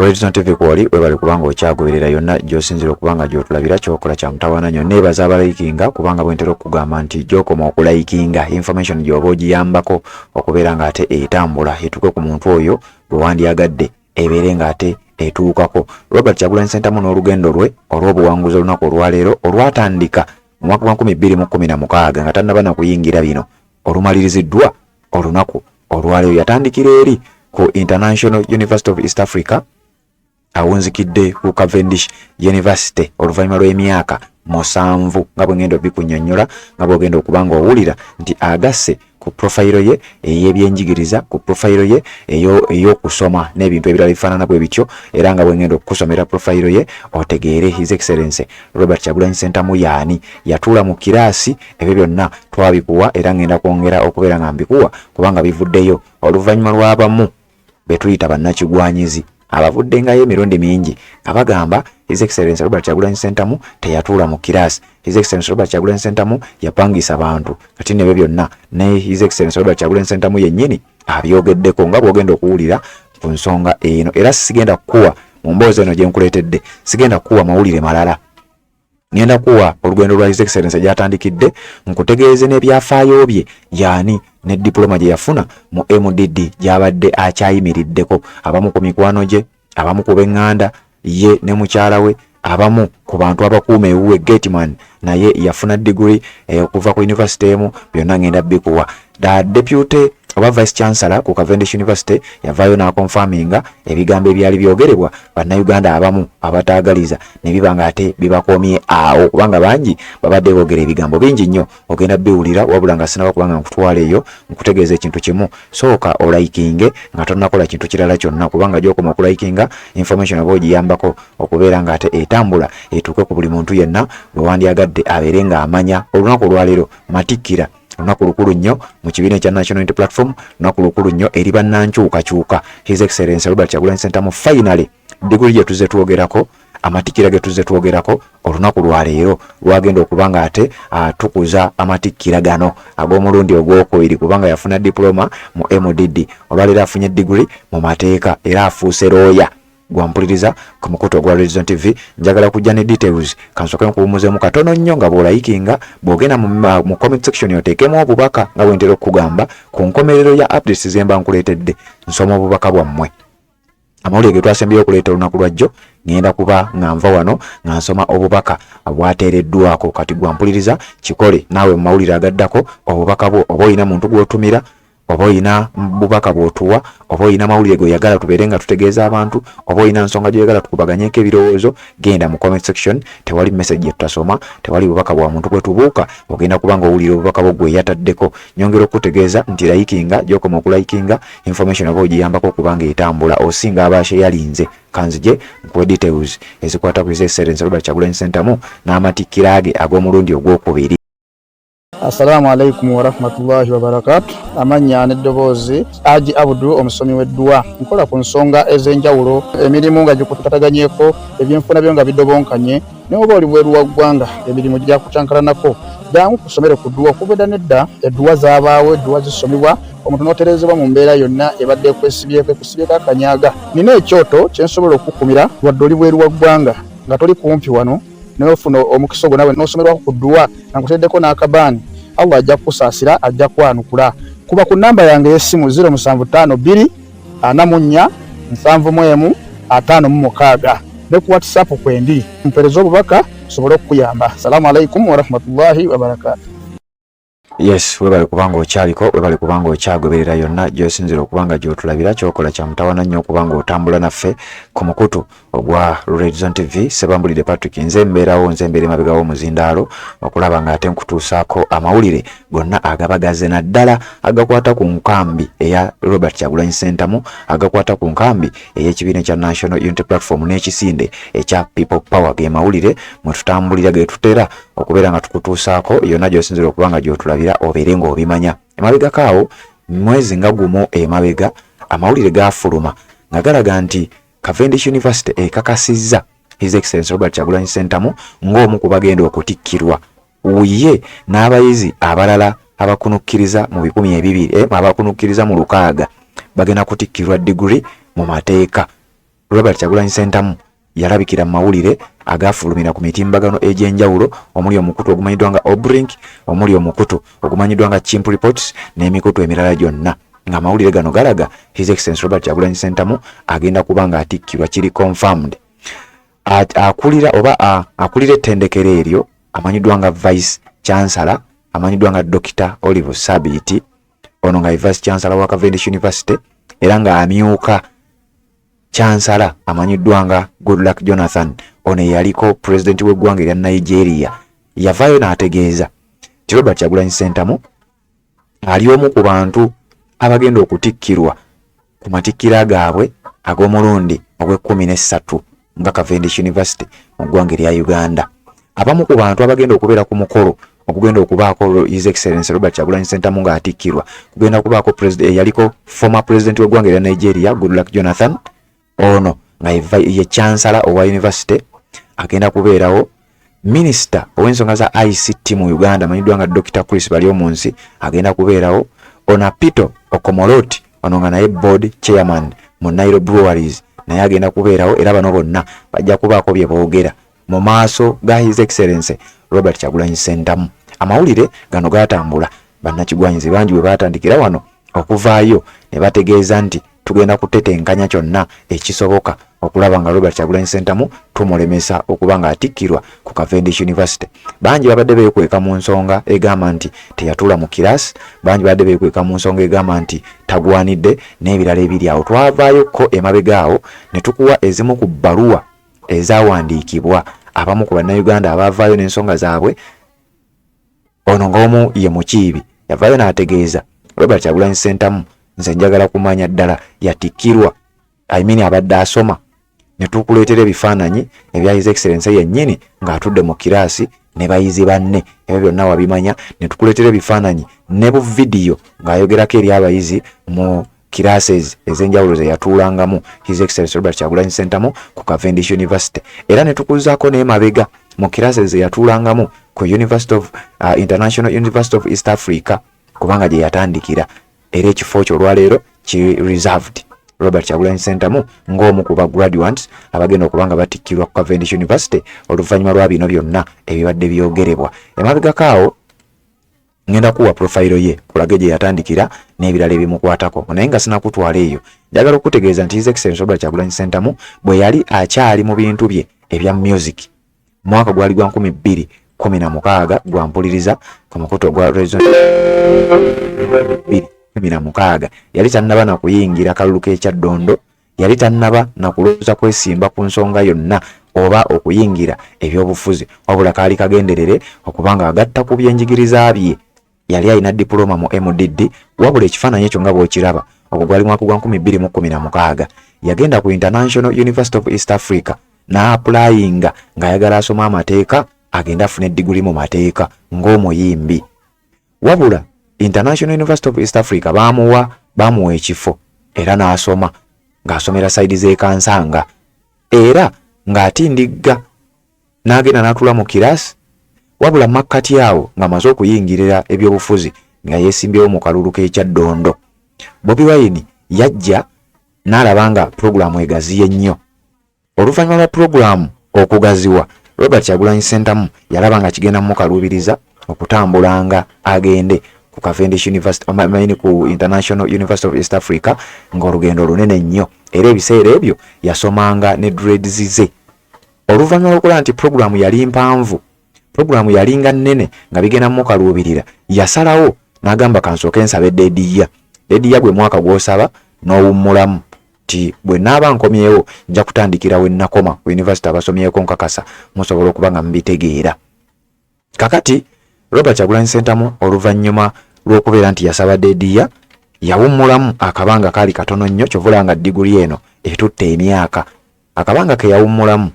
Regional TV kwali webale kubanga okyagoberera yonna gy'osinzira okubanga gy'otulabira kyokola kya mutawaana nnyo. Neebaza abalayikinga kubanga bwentera okugamba nti gy'okoma okulayikinga information gy'oba ogiyambako okubeera ng'ate etambula etuuke ku muntu oyo gwe wandyagadde ebeere ng'ate etuukako. Robert Kyagulanyi Ssentamu n'olugendo lwe olw'obuwanguzi olunaku olwaleero olwatandika mu mwaka gwa 2016 nga tannaba na kuyingira bino olumaliriziddwa olunaku olwaleero. Yatandikira eri ku International University of East Africa awunzikidde ku Cavendish University oluvannyuma lw'emyaka 7 nga bwengenda obikunnyonnyola nga bwogenda okubanga owulira nti agasse ku profile ye ey'ebyenjigiriza, ku profile ye ey'okusoma n'ebintu ebirala bifaanana bwe bityo, era nga bwengenda okusomera profile ye otegeere His Excellency Robert Kyagulanyi Ssentamu yaani. Yatuula mu kiraasi, ebyo byonna twabikuwa era ngenda kwongera okubeera nga mbikuwa kubanga bivuddeyo oluvannyuma lw'abamu be tuyita bannakigwanyizi abavuddengayo emirundi mingi abagamba His Excellency Robert Kyagulanyi Ssentamu teyatuula mu kiraasi. His Excellency Robert Kyagulanyi Ssentamu yapangisa bantu. Kati nebyo byonna ne His Excellency Robert Kyagulanyi Ssentamu yennyini abyogeddeko nga bw'ogenda okuwulira ku nsonga eno. Era sigenda kukuwa mu mboozi eno gye nkuleetedde, sigenda kukuwa mawulire malala. Ngenda kuwa olugendo lwa His Excellency gy'atandikidde, nkutegeeze n'ebyafaayo bye yaani ne diploma gye yafuna mu MDD gy'abadde akyayimiriddeko, abamu ku mikwano gye, abamu ku b'eŋŋanda ye ne mukyala we, abamu ku bantu abakuuma ewuwe Gateman naye yafuna degree okuva ku university emu. Byonna ngenda bikuwa. Deputy oba Vice Chancellor ku Cavendish University yavaayo n'akonfaminga ebigambo ebyali byogerebwa bannayuganda abamu abataagaliza ne biba ng'ate bibakomye awo kubanga bangi babadde boogera ebigambo bingi nnyo. Ogenda biwulira wabula nga sinaba kubanga nkutwala eyo nkutegeeza ekintu kimu. Sooka olayikinge nga tonnakola kintu kirala kyonna kubanga gy'okoma okulayikinga information oba ogiyambako okubeera ng'ate etambula etuuke ku buli muntu yenna gwe wandyagadde abeere ng'amanya. Olunaku olwaleero matikkira lunaku lukulu nnyo mu kibiina ekya National Unity Platform, lunaku lukulu nnyo eri bannankyukakyuka. His Excellency Robert Kyagulanyi Ssentamu finally diguli gye tuzze twogerako, amatikkira ge tuzze twogerako olunaku lwaleero lwagenda okubanga ate tukuza amatikkira gano ag'omulundi ogwokubiri kubanga yafuna diploma mu MDD, olwaleero afunye diguli mu mateeka era afuuse looya. Gwampuliriza ku mukutu ogwa Regional TV. Njagala kujja ne details kansoke nkuwumuzeemu katono nnyo nga bw'olayikinga bw'ogenda mu comment section oteekemu obubaka nga bwentera okugamba ku nkomerero ya updates zemba nkuleetedde. Nsoma obubaka bwammwe. Amawulire ge twasembyeyo okuleeta olunaku lwajjo ngenda kuba nga nva wano nga nsoma obubaka bwateereddwako. Kati gwampuliriza kikole naawe mu mawulire agaddako obubaka bwo, oba olina muntu gw'otumira, oba olina bubaka bw'otuwa, oba olina mawulire g'oyagala tubeere nga tutegeeza abantu, oba olina nsonga gy'oyagala tukubaganyeeko ebirowoozo, genda mu comment section. Tewali message gye tutasoma, tewali bubaka bwa muntu gwe tubuuka. Ogenda kubanga owulira obubaka bwo gwe yataddeko. Nyongera okutegeeza nti layikinga, gy'okoma okulayikinga information oba ogiyambako okubanga etambula osinga abaashe yalinze. Kanzije nkuwe details ezikwata ku His Excellency Robert Kyagulanyi Ssentamu n'amatikkira ge ag'omulundi ogwokubiri. Assalamu alaikum wa rahmatullahi wa barakatuh. Amanya n'eddoboozi Haji Abdul omusomi w'eddua. Nkola ku nsonga ez'enjawulo, emirimu nga gikutataganyeko, ebyenfuna byo nga bidobonkanye, ne oba oli bweru wa ggwanga emirimu gya kucankalanako. Jangu kusomere ku ddua okubeda nedda eddua zaabaawo, eddua zisomibwa omuntu n'oterezebwa mu mbeera yonna ebadde ekwesibyeko akanyaaga. Nina ekyoto kye nsobola okukumira wadde oli bweru wa ggwanga nga toli kumpi wano n'ofuna omukisa ogwo nawe n'osomerwako ku ddua nga nkuteddeko n'akabaani. Allah ajja kukusaasira, ajja kwanukula. Kuba ku namba yange y'essimu 0752 44 71 56 ne ku WhatsApp kwendi mpereza obubaka sobole okukuyamba. Assalamu alaikum wa rahmatullahi wa barakatuh. Yes, webale kubanga okyaliko, webale kubanga okyagoberera yonna gy'osinzira okubanga gy'otulabira kyokola kya mutawaana nnyo okubanga otambula naffe ku mukutu ogwa Regional TV. Sebambulire Patrick nze mbeerawo, nze mbeera emabega w'omuzindaalo okulaba ng'ate nkutuusaako amawulire gonna agabagaze naddala agakwata ku nkambi eya Robert Kyagulanyi Ssentamu, agakwata ku nkambi ey'ekibiina ekya National Unity Platform n'ekisinde ekya People Power. Ge mawulire mwe tutambulira ge tutera okubeera nga tukutuusaako yonna gy'osinzira okubanga gy'otulabira obeere ng'obimanya. Emabega kaawo mwezi nga gumu emabega amawulire gaafuluma nga galaga nti Cavendish University ekakasizza His Excellency Robert Kyagulanyi Ssentamu ng'omu ku bagenda okutikkirwa. Ye n'abayizi abalala abakunukkiriza mu 200 abakunukkiriza mu 600 bagenda kutikkirwa diguri mu mateeka. Robert Kyagulanyi Ssentamu yalabikira mu mawulire agafulumira ku mitimbagano egy'enjawulo omuli omukutu ogumanyiddwa nga Obrink, omuli omukutu ogumanyiddwa nga Chimp Reports n'emikutu emirala gyonna nga amawulire gano galaga His Excellency Robert Kyagulanyi Ssentamu agenda kuba nga atikkirwa kiri confirmed. Akulira ettendekero eryo amanyiddwa nga Vice Chancellor amanyiddwa nga Dr. Olive Sabiti, ono nga Vice Chancellor wa Cavendish University era nga amyuka Chancellor amanyiddwa nga Goodluck Jonathan, ono yaliko president w'eggwanga erya Nigeria. Yavaayo n'ategeeza nti Robert Kyagulanyi Ssentamu ali omu ku bantu abagenda okutikkirwa ku matikkira gaabwe ag'omulundi ogw'13 nga Cavendish University mu ggwanga erya Uganda. Abamu ku bantu abagenda okubeera ku mukolo okugenda okubaako His Excellency Robert Kyagulanyi Ssentamu ng'atikkirwa kugenda kubaako yaliko former president w'eggwanga erya Nigeria Goodluck Jonathan, ono nga ye Chancellor owa University. Agenda kubeerawo Minister ow'ensonga za ICT mu Uganda amanyiddwa nga Dr. Chris Balyomunsi, agenda kubeerawo Onapito Okomoloti, ono nga naye board chairman mu Nairobi Breweries, naye agenda kubeerawo era bano bonna bajja kubaako bye boogera mu maaso ga His Excellency Robert Kyagulanyi Ssentamu. Amawulire gano gatambula, bannakigwanyizi bangi bwe batandikira wano okuvaayo ne bategeeza nti tugenda kutetenkanya kyonna ekisoboka okulaba nga Robert Kyagulanyi Ssentamu tumulemesa okuba nga atikkirwa ku Cavendish University. Bangi babadde beekweka mu nsonga egamba nti teyatula mu kirasi, bangi babadde beekweka mu nsonga egamba nti tagwanidde n'ebirala ebiri awo. Twavaayo ko emabegaawo ne tukuwa ezimu ku bbaluwa ezawandiikibwa abamu ku bannayuganda abavaayo n'ensonga zaabwe. Ono ng'omu ye Mukiibi yavaayo n'ategeeza Robert Kyagulanyi Ssentamu nze njagala kumanya ddala yatikkirwa abadde asoma, ne tukuleetera ebifaananyi ebya His Excellency yennyini ng'atudde mu kiraasi ne bayizi banne, ebyo byonna wabimanya. Ne tukuleetera ebifaananyi ne bu vidiyo ng'ayogerako eri abayizi mu classes ez'enjawulo ze yatuulangamu His Excellency Robert Kyagulanyi Ssentamu ku Cavendish University. Era ne tukuzaako n'emabega mu classes ze yatuulangamu ku International University of East Africa, kubanga gye yatandikira. Era ekifo kyo olwaleero ki reserved Robert Kyagulanyi Ssentamu ng'omu ku graduates abagenda okubanga batikkirwa ku Cavendish University oluvannyuma lwa bino byonna ebibadde byogerebwa. Emabega kaawo ngenda kuwa profile ye kulage gye yatandikira n'ebirala ebimukwatako, naye nga sinakutwala eyo. Njagala okutegeeza nti His Excellency Robert Kyagulanyi Ssentamu bwe yali akyali mu bintu bye ebya music, mwaka gwali gwa 2016 gwampuliriza ku mukutu ogwa Reason 2016 yali tannaba na kuyingira kalulu k'ekyaddondo, yali tannaba na kulowooza kwesimba ku nsonga yonna oba okuyingira ebyobufuzi, wabula kaali kagenderere okubanga agatta ku byenjigiriza bye. Yali alina diploma mu MDD, wabula ekifaananyi ekyo nga bw'okiraba ogwo gwali mwaka gwa 2016. Yagenda ku International University of East Africa n'applyinga ng'ayagala asoma amateeka agenda afuna eddiguli mu mateeka ng'omuyimbi, wabula International University of East Africa bamuwa ekifo era n'asoma ng'asomera saidi z'e Kansanga, era ng'atindigga n'agenda n'atula mu kirasi, wabula makkati awo ng'amaze okuyingirira ebyobufuzi nga yeesimbyewo mu kalulu k'ekyaddondo. Bobi Wine yajja n'alaba nga puroguramu egaziye nnyo. Oluvannyuma lwa puroguramu okugaziwa, Robert Kyagulanyi Ssentamu yalaba nga kigenda mu kaluubiriza okutambulanga agende ku Cavendish University ku International University of East Africa ng'olugendo lunene nnyo, era ebiseera ebyo yasomanga ne dreads ze. Oluvannyuma lw'okulaba nti puroguramu yali mpanvu, puroguramu yali nga nnene nga bigenda mu kaluubirira, yasalawo n'agamba kansooke nsabe dediya gwe mwaka gw'osaba n'owummulamu nti bwe naaba nkomyewo nja kutandikira we nakoma ku university abasomyeko nkakasa musobola okuba nga mbitegeera. Kakati Robert Kyagulanyi Ssentamu oluvannyuma lw'okubeera nti yasaba dediya yawummulamu akabanga kaali katono nnyo, kyovula nga diguli eno etutte emyaka. Akabanga ke yawummulamu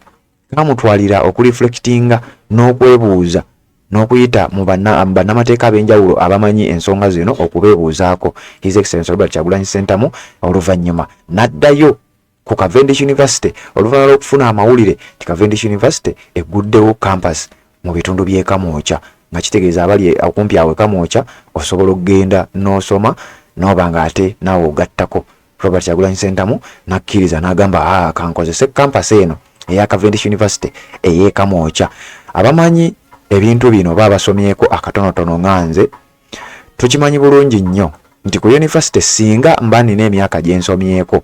kamutwalira okureflectinga n'okwebuuza n'okuyita mu bannamateeka ab'enjawulo abamanyi ensonga zino okubeebuuzaako His Excellency Robert Kyagulanyi Ssentamu. Oluvannyuma n'addayo ku Cavendish University oluvannyuma lw'okufuna amawulire nti Cavendish University egguddewo campus mu bitundu by'e Kamwokya, nga kitegeeza abali okumpi awo e Kamwokya osobola okugenda n'osoma n'oba nga ate naawe ogattako Robert Kyagulanyi Ssentamu nakkiriza n'agamba kankozese campus eno eya Cavendish University ey'e Kamwokya. Abamanyi ebintu bino babasomyeko akatonotono nganze tukimanyi bulungi nnyo nti ku university singa mba nina emyaka gye nsomyeko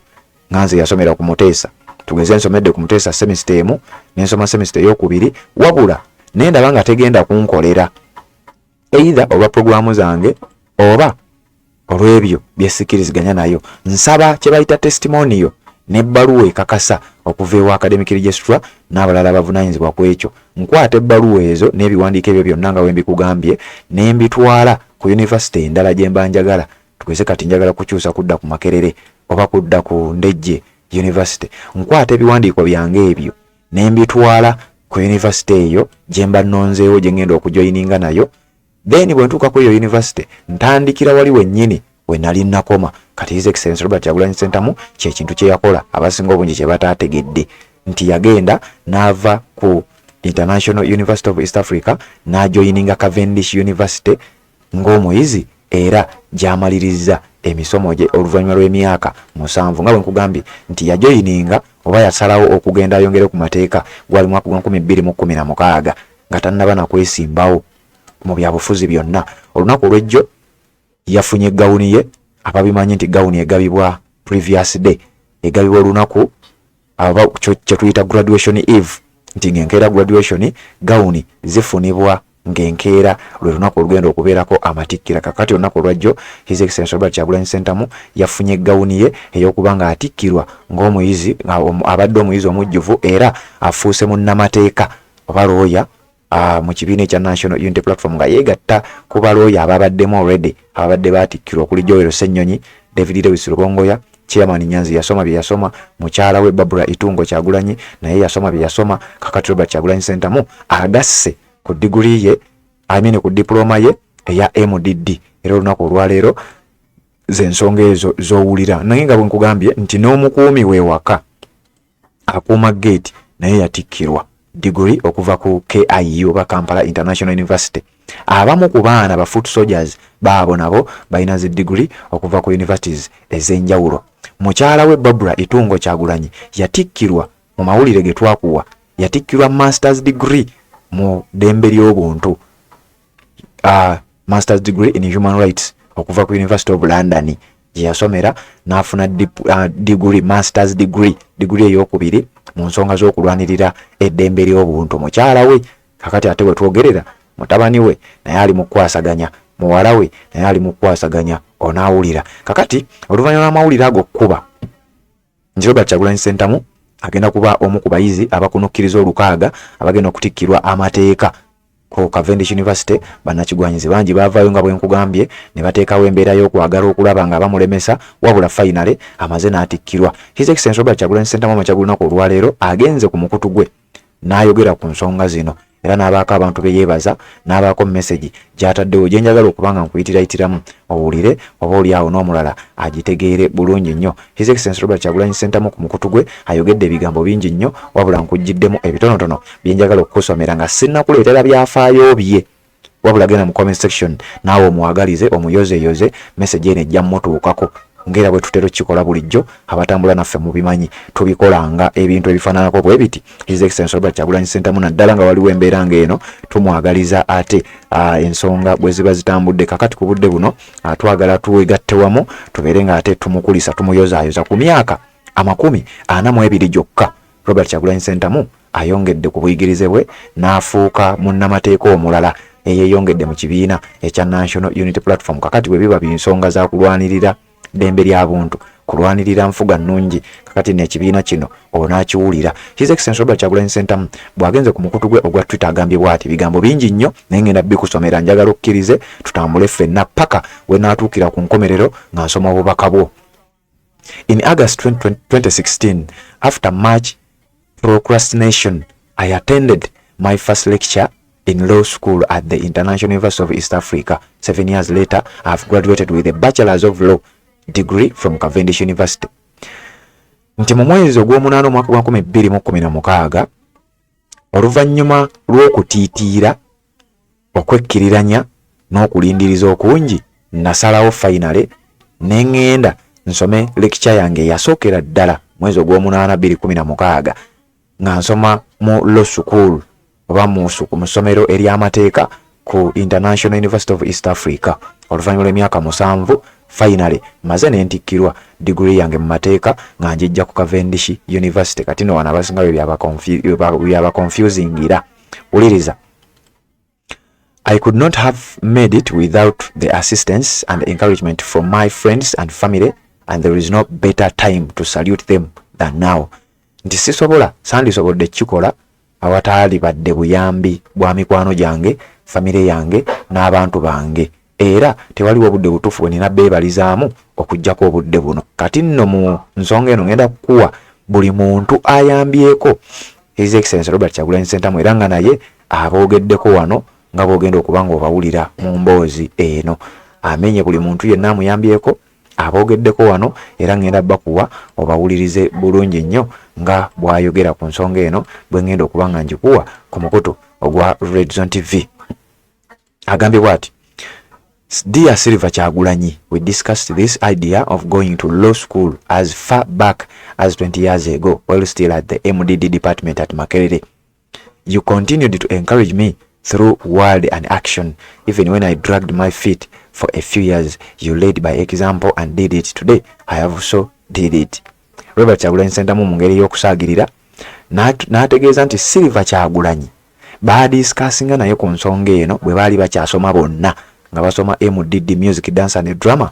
nganze yasomera ku Muteesa, tugeze nsomedde ku Muteesa semester emu n'ensoma semester ey'okubiri, wabula nendaba nga tegenda kunkolera either olwa programu zange oba olw'ebyo byesikiriziganya nayo, nsaba kye bayita testimonial n'ebbaluwa ekakasa okuva ewa academic registrar n'abalala abavunanyizibwa ku ekyo. Nkwata ebbaluwa ezo n'ebiwandiiko ebyo byonna nga wembikugambye ne mbitwala ku university endala gye mba njagala. Tugeze kati njagala kukyusa kudda ku Makerere oba kudda ku Ndejje University, nkwata ebiwandiiko byange ebyo ne mbitwala ku university eyo gye mba nnonzeewo gye ngenda okujoyininga nayo. Then bwe ntuuka ku eyo university ntandikira wali wennyini we nali nakoma. Kati His Excellency Robert Kyagulanyi Ssentamu kye kintu kye yakola abasinga obungi kye bataategedde nti yagenda n'ava ku International University of East Africa n'ajoyininga Cavendish University ng'omuyizi era gy'amaliriza emisomo gye oluvannyuma lw'emyaka 7 nga bwe nkugambye nti yajoyininga oba yasalawo okugenda ayongere ku mateeka gwali mwaka gwa 2016 nga tannaba na kwesimbawo mu byabufuzi byonna. Olunaku olw'ejjo yafunye gawuni ye, ababimanyi nti gawuni egabibwa previous day, egabibwa olunaku aba kye tuyita graduation eve, nti ng'enkeera graduation gawuni zifunibwa ng'enkeera lwe lunaku olugenda okubeerako amatikkira. Kakati olunaku olwajjo His Excellency Robert Kyagulanyi Ssentamu yafunye gawuni ye ey'okuba nga atikkirwa ng'omuyizi abadde omuyizi omujjuvu era afuuse munnamateeka oba looya mu kibiina ekya National Unity Platform nga yeegatta ku balooya ababaddemu already ababadde baatikkirwa okuli Joel Ssenyonyi, David Lewis Rubongoya, Chairman Nyanzi yasoma bye yasoma, mukyala we Barbara Itungo Kyagulanyi naye yasoma bye yasoma. Kakati Robert Kyagulanyi Ssentamu agasse ku degree ye ku diploma ye eya MDD era olunaku olwaleero z'ensonga ezo z'owulira. Naye nga bwe nkugambye nti n'omukuumi w'ewaka akuuma gate naye yatikkirwa degree okuva ku KIU oba Kampala International University. Abamu ku baana ba foot soldiers baabo nabo balina zi degree okuva ku universities ez'enjawulo. Mukyala we Barbara Itungo Kyagulanyi yatikkirwa mu mawulire ge twakuwa, yatikkirwa masters degree mu ddembe ly'obuntu, masters degree in human rights okuva ku University of London gye yasomera n'afuna degree masters degree ey'okubiri mu nsonga z'okulwanirira eddembe ly'obuntu. Mukyala we kakati ate we twogerera mutabani we naye ali mu kukwasaganya, muwala we naye ali mu kukwasaganya, onaawulira. Kakati oluvannyuma lw'amawulire ago kuba nti Robert Kyagulanyi Ssentamu agenda kuba omu ku bayizi abakunukkiriza 600 abagenda okutikkirwa amateeka ku Cavendish University. Bannakigwanyizi bangi baavaayo nga bwe nkugambye ne bateekawo embeera y'okwagala okulaba nga bamulemesa, wabula finale amaze n'atikkirwa. His Excellency Robert Kyagulanyi Ssentamu amakya gulunaku olwaleero agenze ku mukutu gwe n'ayogera ku nsonga zino era n'abaako abantu be yeebaza n'abaako message gy'ataddewo gye njagala okuba nga nkuyitiratiramu owulire oba oli awo n'omulala agitegeere bulungi nnyo. His Excellency Robert Kyagulanyi Ssentamu ku mukutu gwe ayogedde ebigambo bingi nnyo, wabula nkujjiddemu ebitonotono bye njagala okukusomera nga sinnakuleetera byafaayo bye, wabula genda mu comment section naawe omuwagalize omuyozeyoze message eno ejja mmutuukako ngera bwe tutero kikola bulijjo abatambula naffe mu bimanyi tubikolanga ebintu ebifaananako bwe biti. His Excellency Robert Kyagulanyi Ssentamu naddala nga waliwo embeera ng'eno tumwagaliza ate ensonga bwe ziba zitambudde. Kakati ku budde buno twagala twegatte wamu tubeere nga ate tumukulisa tumuyozaayoza ku myaka 42 gyokka. Robert Kyagulanyi Ssentamu ayongedde ku buyigirize bwe n'afuuka munnamateeka omulala eyeeyongedde mu kibiina ekya National Unity Platform. Kakati bwe biba binsonga za kulwanirira ddembe ly'abuntu, kulwanirira nfuga nnungi, kakati n'ekibiina kino onaakiwulira. His Excellency Robert Kyagulanyi Ssentamu bw'agenze ku mukutu gwe ogwa Twitter agambye bw'ati bigambo bingi nnyo naye ngenda bikusomera, njagala okkirize tutambule ffenna paka we naatuukira ku nkomerero nga nsoma obubaka bwo. In August 2016, after much procrastination, I attended my first lecture in law school at the International University of East Africa. 7 years later, I have graduated with a Bachelor's of Law degree from Cavendish University. Nti mu mwezi ogw'omunaana omwaka gwa 2016 oluvannyuma lw'okutiitiira okwekkiriranya n'okulindiriza okungi nasalawo finale ne ngenda nsome lecture yange yasookera ddala mwezi ogw'omunaana 2016 nga nsoma mu law school oba mu ssomero ery'amateeka ku International University of East Africa. Oluvannyuma lw'emyaka 7 finally maze nentikkirwa degree yange mu mateeka nga njijja ku Cavendish University. Kati no wana abasinga byaba confusing era uliriza. I could not have made it without the assistance and encouragement from my friends and family, and there is no better time to salute them than now. Nti sisobola sandisobodde kikola awataali badde buyambi bwa mikwano gyange, family yange n'abantu bange. Era tewaliwo obudde butuufu bwe nina beebalizaamu okujjako obudde buno. Kati nno mu nsonga eno ngenda kukuwa buli muntu ayambyeko His Excellency Robert Kyagulanyi Ssentamu era nga naye aboogeddeko wano nga bwogenda okuba nga obawulira mu mboozi eno. Amenye buli muntu yenna amuyambyeko aboogeddeko wano era ngenda bakuwa obawulirize bulungi nnyo nga bwayogera ku nsonga eno bwe ngenda okuba nga njikuwa ku mukutu ogwa Red Zone TV. Agambye bw'ati: Dear Silver Kyagulanyi, we discussed this idea of going to law school as far back as 20 years ago while still at the MDD department at Makerere. You continued to encourage me through word and action. Even when I dragged my feet for a few years, you led by example and did it. Today, I have also did it. Robert Kyagulanyi Ssentamu mu ngeri y'okusaagirira n'ategeeza nti Silver Kyagulanyi baadisikasinga naye ku nsonga eno bwe baali bakyasoma bonna nga basoma MDD Music, Dance and Drama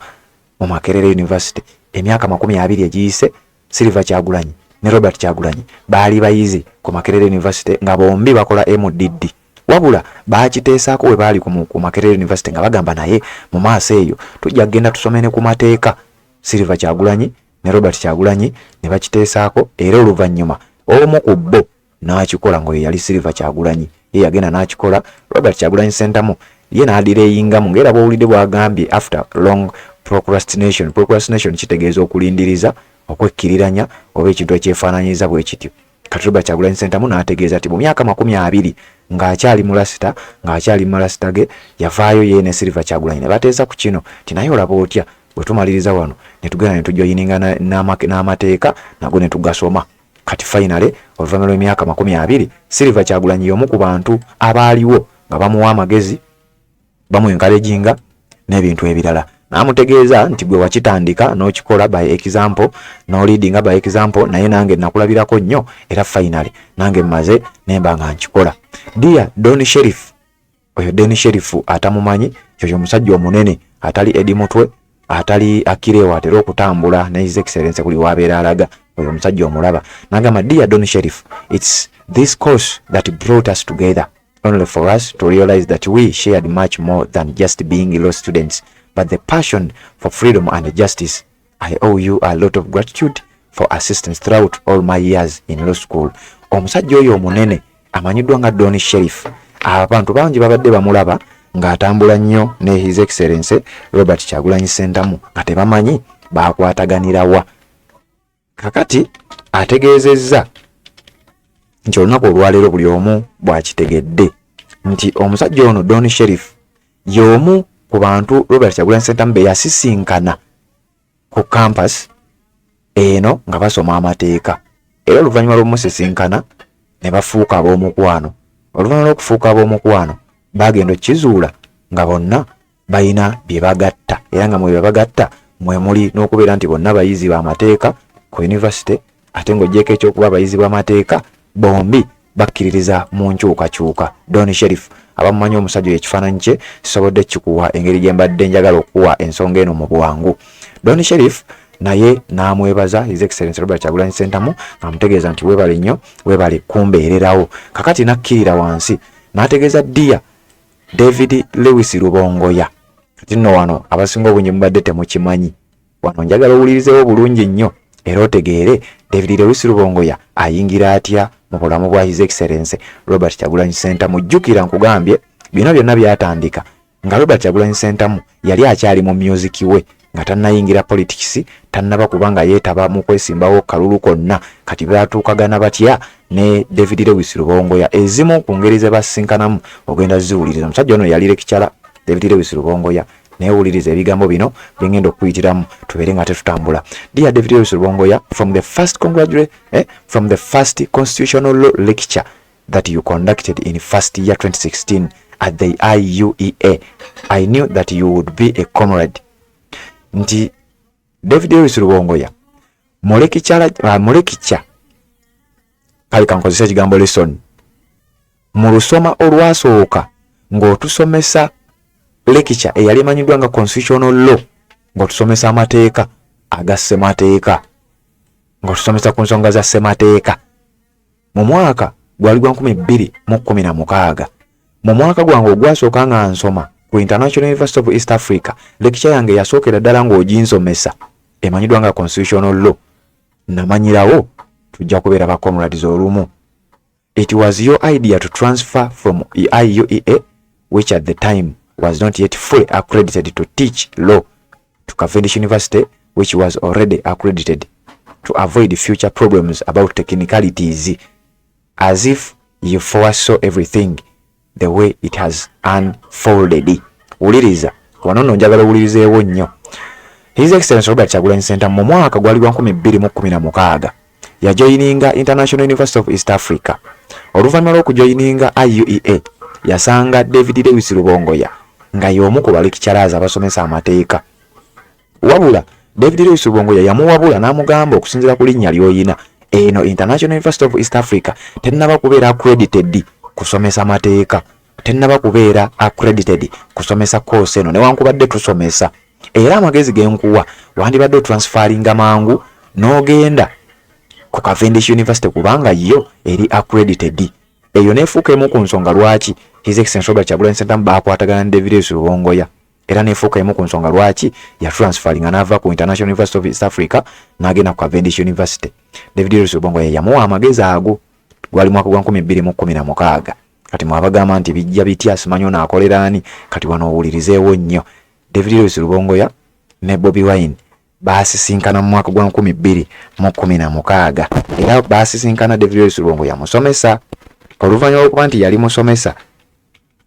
mu Makerere University. Emyaka 20 egiyise Silver Kyagulanyi ne Robert Kyagulanyi baali bayizi ku Makerere University nga bombi bakola MDD. Wabula baakiteesaako we baali ku Makerere University nga bagamba naye mu maaso eyo tujja kugenda tusome ne ku mateeka. Silver Kyagulanyi ne Robert Kyagulanyi ne bakiteesaako era oluvannyuma omu ku bo n'akikola ngo yali Silver Kyagulanyi. Ye yagenda n'akikola. Robert Kyagulanyi Ssentamu ye n'adireyingamu ng'era bw'owulidde bw'agambye after long procrastination. Procrastination kitegeeza okulindiriza, okwekkiriranya oba ekintu ekyefaananyiza bwe kityo. Kati Robert Kyagulanyi Ssentamu n'ategeeza nti mu myaka 20 ng'akyali mu lasita, ng'akyali mu malasita ge yavaayo ye ne Silver Kyagulanyi ne bateesa ku kino ti naye olaba otya bwe tumaliriza wano ne tugenda ne tujoyininga n'amateeka nago ne tugasoma. Kati finally oluvannyuma lw'emyaka 20 Silver Kyagulanyi y'omu ku bantu abaaliwo nga bamuwa amagezi, bamuencouraginga n'ebintu ebirala. N'amutegeeza nti gwe wakitandika n'okikola by example, n'oliidinga by example, naye nange nakulabirako nnyo era finally nange mmaze nemba nga nkikola. Dear Don Sheriff, oyo Don Sheriff atamumanyi kyo musajja omunene atali Edi Mutwe, atali akirewa atera okutambula ne His Excellency kuli wabeera alaga, oyo musajja omulaba. N'agamba, Dear Don Sheriff, it's this course that brought us together, only for us to realize that we shared much more than just being law students, but the passion for freedom and justice. I owe you a lot of gratitude for assistance throughout all my years in law school. Omusajja oyo omunene amanyiddwa nga Don Sheriff, abantu bangi babadde bamulaba ng'atambula nnyo ne His Excellency Robert Kyagulanyi Ssentamu nga tebamanyi baakwataganira wa. Kakati ategeezezza nti olunaku olwaleero buli omu bwakitegedde nti omusajja ono Don Sheriff y'omu ku bantu Robert Kyagulanyi Ssentamu be yasisinkana ku campus eno nga basoma amateeka. Era oluvannyuma lw'omusisinkana ne bafuuka ab'omukwano. Oluvannyuma lw'okufuuka ab'omukwano bagenda okkizuula nga bonna balina bye bagatta, era nga mwe bagatta mwe muli n'okubeera nti bonna bayizi b'amateeka ku university, ate ng'oggyeko ekyokuba abayizi b'amateeka bombi bakkiririza mu nkyukakyuka. Don Sheriff abamumanyi omusajja ekifaananyi kye sisobodde kikuwa engeri gye mbadde njagala okuwa ensonga eno mu bwangu. Don Sheriff naye n'amwebaza His Excellency Robert Kyagulanyi Ssentamu amutegeeza nti weebale nnyo, weebale kumbeererawo. Kakati nakkirira wansi n'ategeeza Dear David Lewis Rubongoya. Kati nno wano abasinga obungi mubadde temukimanyi, wano njagala owulirizewo bulungi nnyo era otegeere David Lewis Rubongoya ayingira atya mu bulamu bwa His Excellency Robert Kyagulanyi Ssentamu. Jjukira nkugambye bino byonna byatandika nga Robert Kyagulanyi Ssentamu yali akyali mu music we nga tannayingira politics, tannaba kubanga yeetaba mu kwesimbawo kalulu konna. Kati baatuukagana batya ne David Lewis Rubongoya. Ezimu ku ngeri ze basinkanamu ogenda ziwuliriza. Omusajja ono yali lekikyala David Lewis Rubongoya naye wuliriza ebigambo bino byengenda okuyitiramu tubeere nga tetutambula. Dear David Lewis Rubongoya, from the first constitutional law lecture that you conducted in first year 2016 at the IUEA, I knew that you would be a comrade. Nti David Lewis Rubongoya molekicha kali kankozesa ekigambo lesson mu lusoma olwasooka ng'otusomesa lecture eyali emanyiddwa nga constitutional law, ng'otusomesa amateeka aga ssemateeka, ng'otusomesa ku nsonga za ssemateeka mu mwaka gwali gwa 2016. mu mwaka gwange ogwasooka nga nsoma ku International University of East Africa, lecture yange yasookera ddala ng'oginsomesa emanyiddwa nga constitutional law, namanyirawo tujja kubeera ba comrades olumu. It was your idea to transfer from IUEA, which at the time was not yet fully accredited to teach law, to Cavendish University, which was already accredited, to avoid future problems about technicalities, as if you foresaw everything the way it has unfolded. Uliriza wanono njagala ulirizeewo nnyo. His Excellency Robert Kyagulanyi Ssentamu mu mwaka gwali gwa 2016 yajoyininga International University of East Africa. Oluvannyuma lw'okujoyininga IUEA yasanga David Lewis Rubongoya nga y'omu ku balecturers abasomesa amateeka. Wabula David Lewis Rubongoya yamuwabula n'amugamba okusinziira ku linnya ly'oyina, eno International University of East Africa tennaba kubeera accredited kusomesa amateeka, tennaba kubeera accredited kusomesa course eno newankubadde tusomesa. Era amagezi genkuwa wandibadde otransferinga mangu n'ogenda ku Cavendish University kubanga yo eri accredited. Eyo nefuuka emu ku nsonga lwaki His Excellency Robert Kyagulanyi Ssentamu baakwatagana ne David Lewis Rubongoya, era nefuuka emu ku nsonga lwaki ya transferinga n'ava ku International University of East Africa n'agenda ku Cavendish University. David Lewis Rubongoya yamuwa amagezi ago gwali mwaka gwa 2016. Kati mwabagamba nti bijja bitya simanyi onaakolera ani, kati wano owulirizeewo nnyo. David Lewis Rubongoya ne Bobi Wine baasisinkana mu mwaka gwa 2016 era baasisinkana David Lewis Rubongoya musomesa. Oluvannyuma lw'okuba nti yali musomesa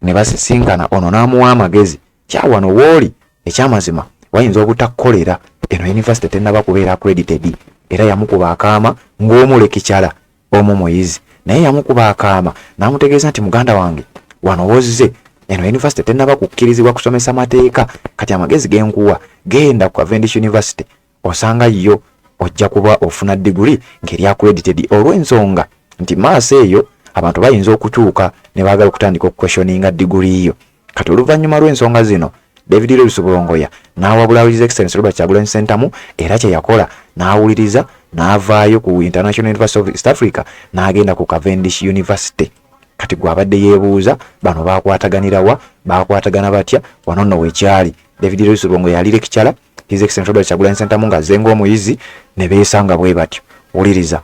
ne basisinkana, ono n'amuwa amagezi kyawano wooli ekyamazima wayinza obutakolera eno university tennaba kubeera accredited, era yamukuba akaama ng'omulekikyala omuyizi, naye yamukuba akaama n'amutegeeza nti muganda wange wano wozize eno university tennaba kukkirizibwa kusomesa amateeka, kati amagezi genkuwa genda ku Cavendish University osanga yo ojja kuba ofuna degree ng'eri accredited, olw'ensonga nti maaso eyo abantu bayinza okukyuka ne baagala okutandika okuquestioninga degree yo. Kati oluvannyuma lw'ensonga zino David Lewis Rubongoya n'awabula His Excellency Robert Kyagulanyi Ssentamu, era kye yakola n'awuliriza n'avaayo ku International University of East Africa n'agenda ku Cavendish University. Kati gwabadde yeebuuza bano baakwataganira wa, baakwatagana batya, wano nno wekyali David Lewis Rubongoya yali lecturer, His Excellency Robert Kyagulanyi Ssentamu ng'azze ng'omuyizi ne beesanga bwe batyo. Wuliriza.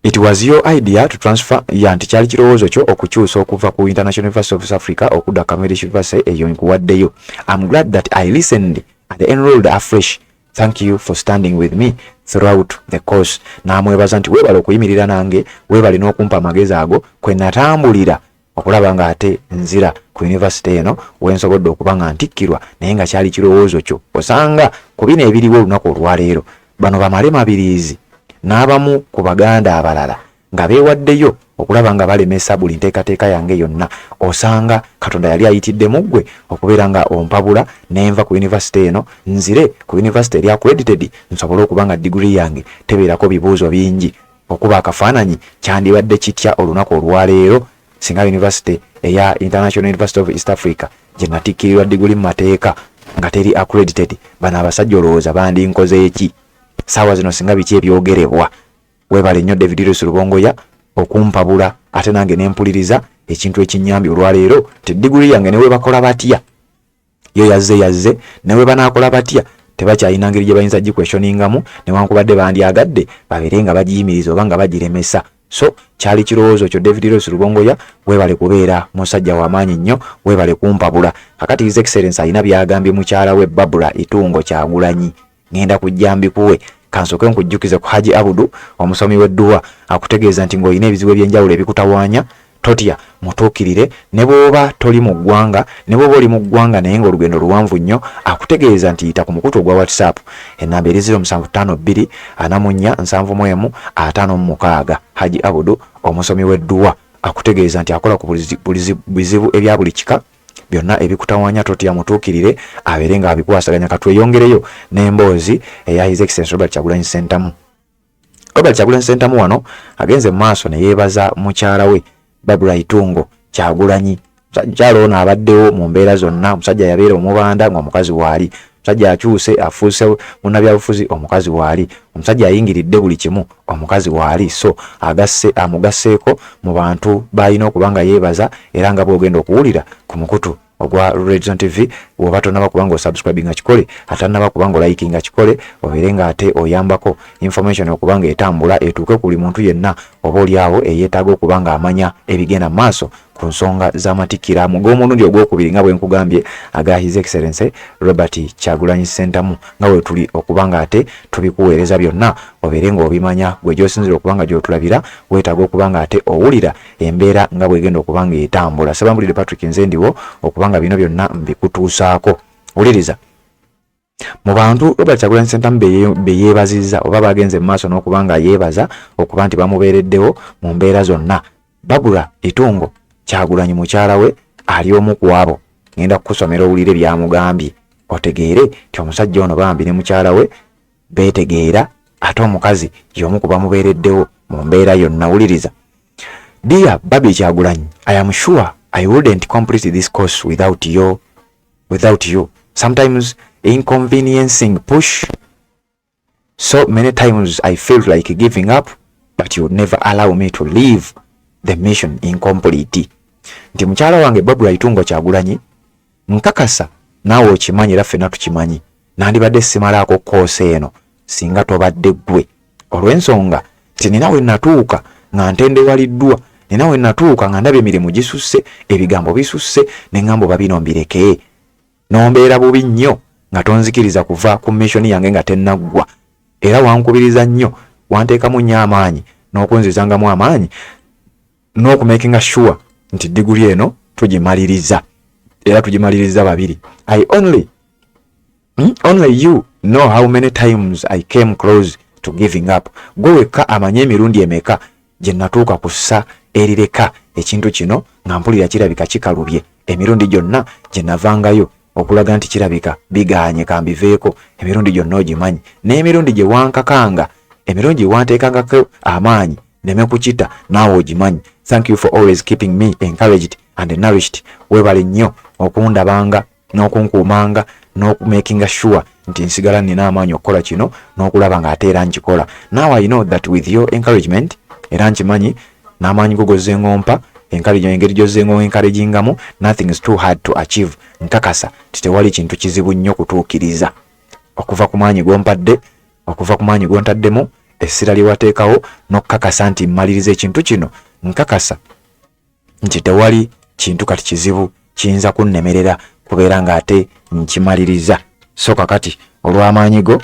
It was your idea to transfer nti kyali kirowoozo kyo okukyusa okuva ku International University of South Africa okudda Cavendish University, eyo nkuwaddeyo. I'm glad that I listened and enrolled afresh. Thank you for standing with me throughout the course. Namwebaza nti weebale okuyimirira nange, weebale n'okumpa amagezi ago kwe natambulira okulaba nga ate nzira ku university eno wensobodde okuba nga ntikkirwa, naye nga kyali kirowoozo kyo. Osanga ku bino ebiriwo olunaku olwaleero bano bamale mabirizi n'abamu ku baganda abalala nga beewaddeyo okulaba nga balemesa buli nteekateeka yange yonna. Osanga Katonda yali ayitidde mu ggwe okubeera nga ompabula n'enva ku university eno nzire ku university eri accredited, nsobole okuba nga degree yange tebeerako bibuuzo bingi. Okuba akafaananyi kyandibadde kitya olunaku olwaleero singa university eya International University of East Africa gye natikkirirwa degree mu mateeka nga teri accredited. Bano abasajja olowooza bandinkoze eki? Saawa zino singa biki ebyogerebwa. Weebale nnyo David Lewis Rubongoya okumpabula ate nange nempuliriza ekintu ekinyambi olwaleero ti degree yange ne webakola batya yo yazze ne webanaakola batya tebakyalina ngeri gye bayinza giquestioningamu newankubadde bandyagadde babeere nga bagiyimiriza oba nga bagiremesa. So kyali kirowoozo kyo David Lewis Rubongoya, weebale kubeera musajja w'amaanyi nnyo, weebale kumpabula. Kakati His Excellency alina byagambye mukyala we Babula Itungo Kyagulanyi, ngenda kujja mbikuwe. Kansooke nkujjukize ku Haji Abudu omusomi w'edduwa akutegeeza nti ng'olina ebizibu eby'enjawulo ebikutawaanya totya mutuukirire ne bwoba toli mu ggwanga ne bwoba oli mu ggwanga naye ng'olugendo luwanvu nnyo akutegeeza nti yita ku mukutu ogwa WhatsApp ennamba eri 0752 44 71 56 Haji Abudu omusomi w'edduwa akutegeeza nti akola ku bizibu ebya buli kika byonna ebikutawanya totya mutuukirire abeere nga abikwasaganya katweyongereyo n'emboozi eya His Excellency Robert Kyagulanyi Ssentamu. Robert Kyagulanyi Ssentamu wano agenze mu maaso ne yeebaza mukyala we Barbara Itungo Kyagulanyi. Mukyala ono abaddewo mu mbeera zonna, omusajja yabeera omubanda ng'omukazi waali, omusajja akyuse afuuse munnabyabufuzi omukazi waali, omusajja ayingiridde buli kimu omukazi waali, so amugasseeko mu bantu balina okuba nga yeebaza era nga bw'ogenda okuwulira ku mukutu ogwa Redzone TV woba tonaba kuba nga osubscribinga kikole atanaba kuba nga olikinga kikole obeere nga ate oyambako information okuba nga etambula etuuke ku buli muntu yenna oba oliawo eyeetaaga okuba nga amanya ebigenda mu maaso ku nsonga z'amatikkira mug'omulundi ogwokubiri nga bwe nkugambye aga His Excellency Robert Kyagulanyi Ssentamu nga bwe tuli okuba nga ate tubikuweereza byonna obeere ng'obimanya gwe gy'osinzira okuba nga gy'otulabira weetaaga okuba nga ate owulira embeera nga bw'egenda okuba nga etambula. Sebambulire Patrick Nzendiwo okuba nga bino byonna mbikutuusaako. Wuliriza, mu bantu Robert Kyagulanyi Ssentamu be yeebazizza oba bagenze mu maaso n'okuba nga yeebaza okuba nti bamubeereddewo mu mbeera zonna, Barbara Itungo Kyagulanyi mukyala we ali omu ku abo. Ngenda kukusomera owulire byamugambye otegeere nti omusajja ono bambi ne mukyala we beetegeera ate omukazi y'omu ku bamubeereddewo mu mbeera yonna. Wuliriza. Dear Barbie Kyagulanyi, I am sure I wouldn't complete this course without you. Sometimes inconveniencing push. So many times I felt like giving up, but you would never allow me to leave the mission incomplete. Nti mukyala wange Barbara Itungo Kyagulanyi nkakasa naawe okimanyi era ffenna tukimanyi nandibadde simalaako koose eno singa tobadde ggwe, olw'ensonga nti ninawe natuuka nga ntendewaliddwa, ninawe natuuka nga ndabye emirimu gisusse, ebigambo bisusse, ne ngamba oba bino mbireke, n'ombeera bubi nnyo nga tonzikiriza kuva ku mission yange nga tennaggwa, era wankubiriza nnyo wanteekamu nnyo amaanyi n'okunzizangamu amaanyi n'okumakinga sure nti diguli eno tugimaliriza era tugimaliriza babiri. I only you know how many times I came close to giving up. Gwe wekka amanye emirundi emeka gye natuuka kussa erireka ekintu kino nga mpulira kirabika kikalubye, emirundi gyonna gye navangayo okulaga nti kirabika biganye kambiveeko, emirundi gyonna ogimanyi, n'emirundi gye wankakanga, emirundi gye wanteekangako amaanyi neme kukita naawe ogimanyi. Thank you for always keeping me encouraged and nourished. Webale nnyo okundabanga n'okunkuumanga n'okumakinga sure nti nsigala nina amaanyi okukola kino n'okulaba nga ate era nkikola. Now I know that with your encouragement, era nkimanyi n'amaanyi go gozengompa engeri gyozzengo encouragingamu, nothing is too hard to achieve. Nkakasa titewali kintu kizibu nnyo kutuukiriza okuva ku maanyi gompadde, okuva ku maanyi gontaddemu, essira lyewateekawo n'okukakasa nti mmaliriza ekintu kino. Nkakasa nti tewali kintu kati kizibu kiyinza kunnemerera kubeera nga ate nkimaliriza. So kakati olw'amaanyi go,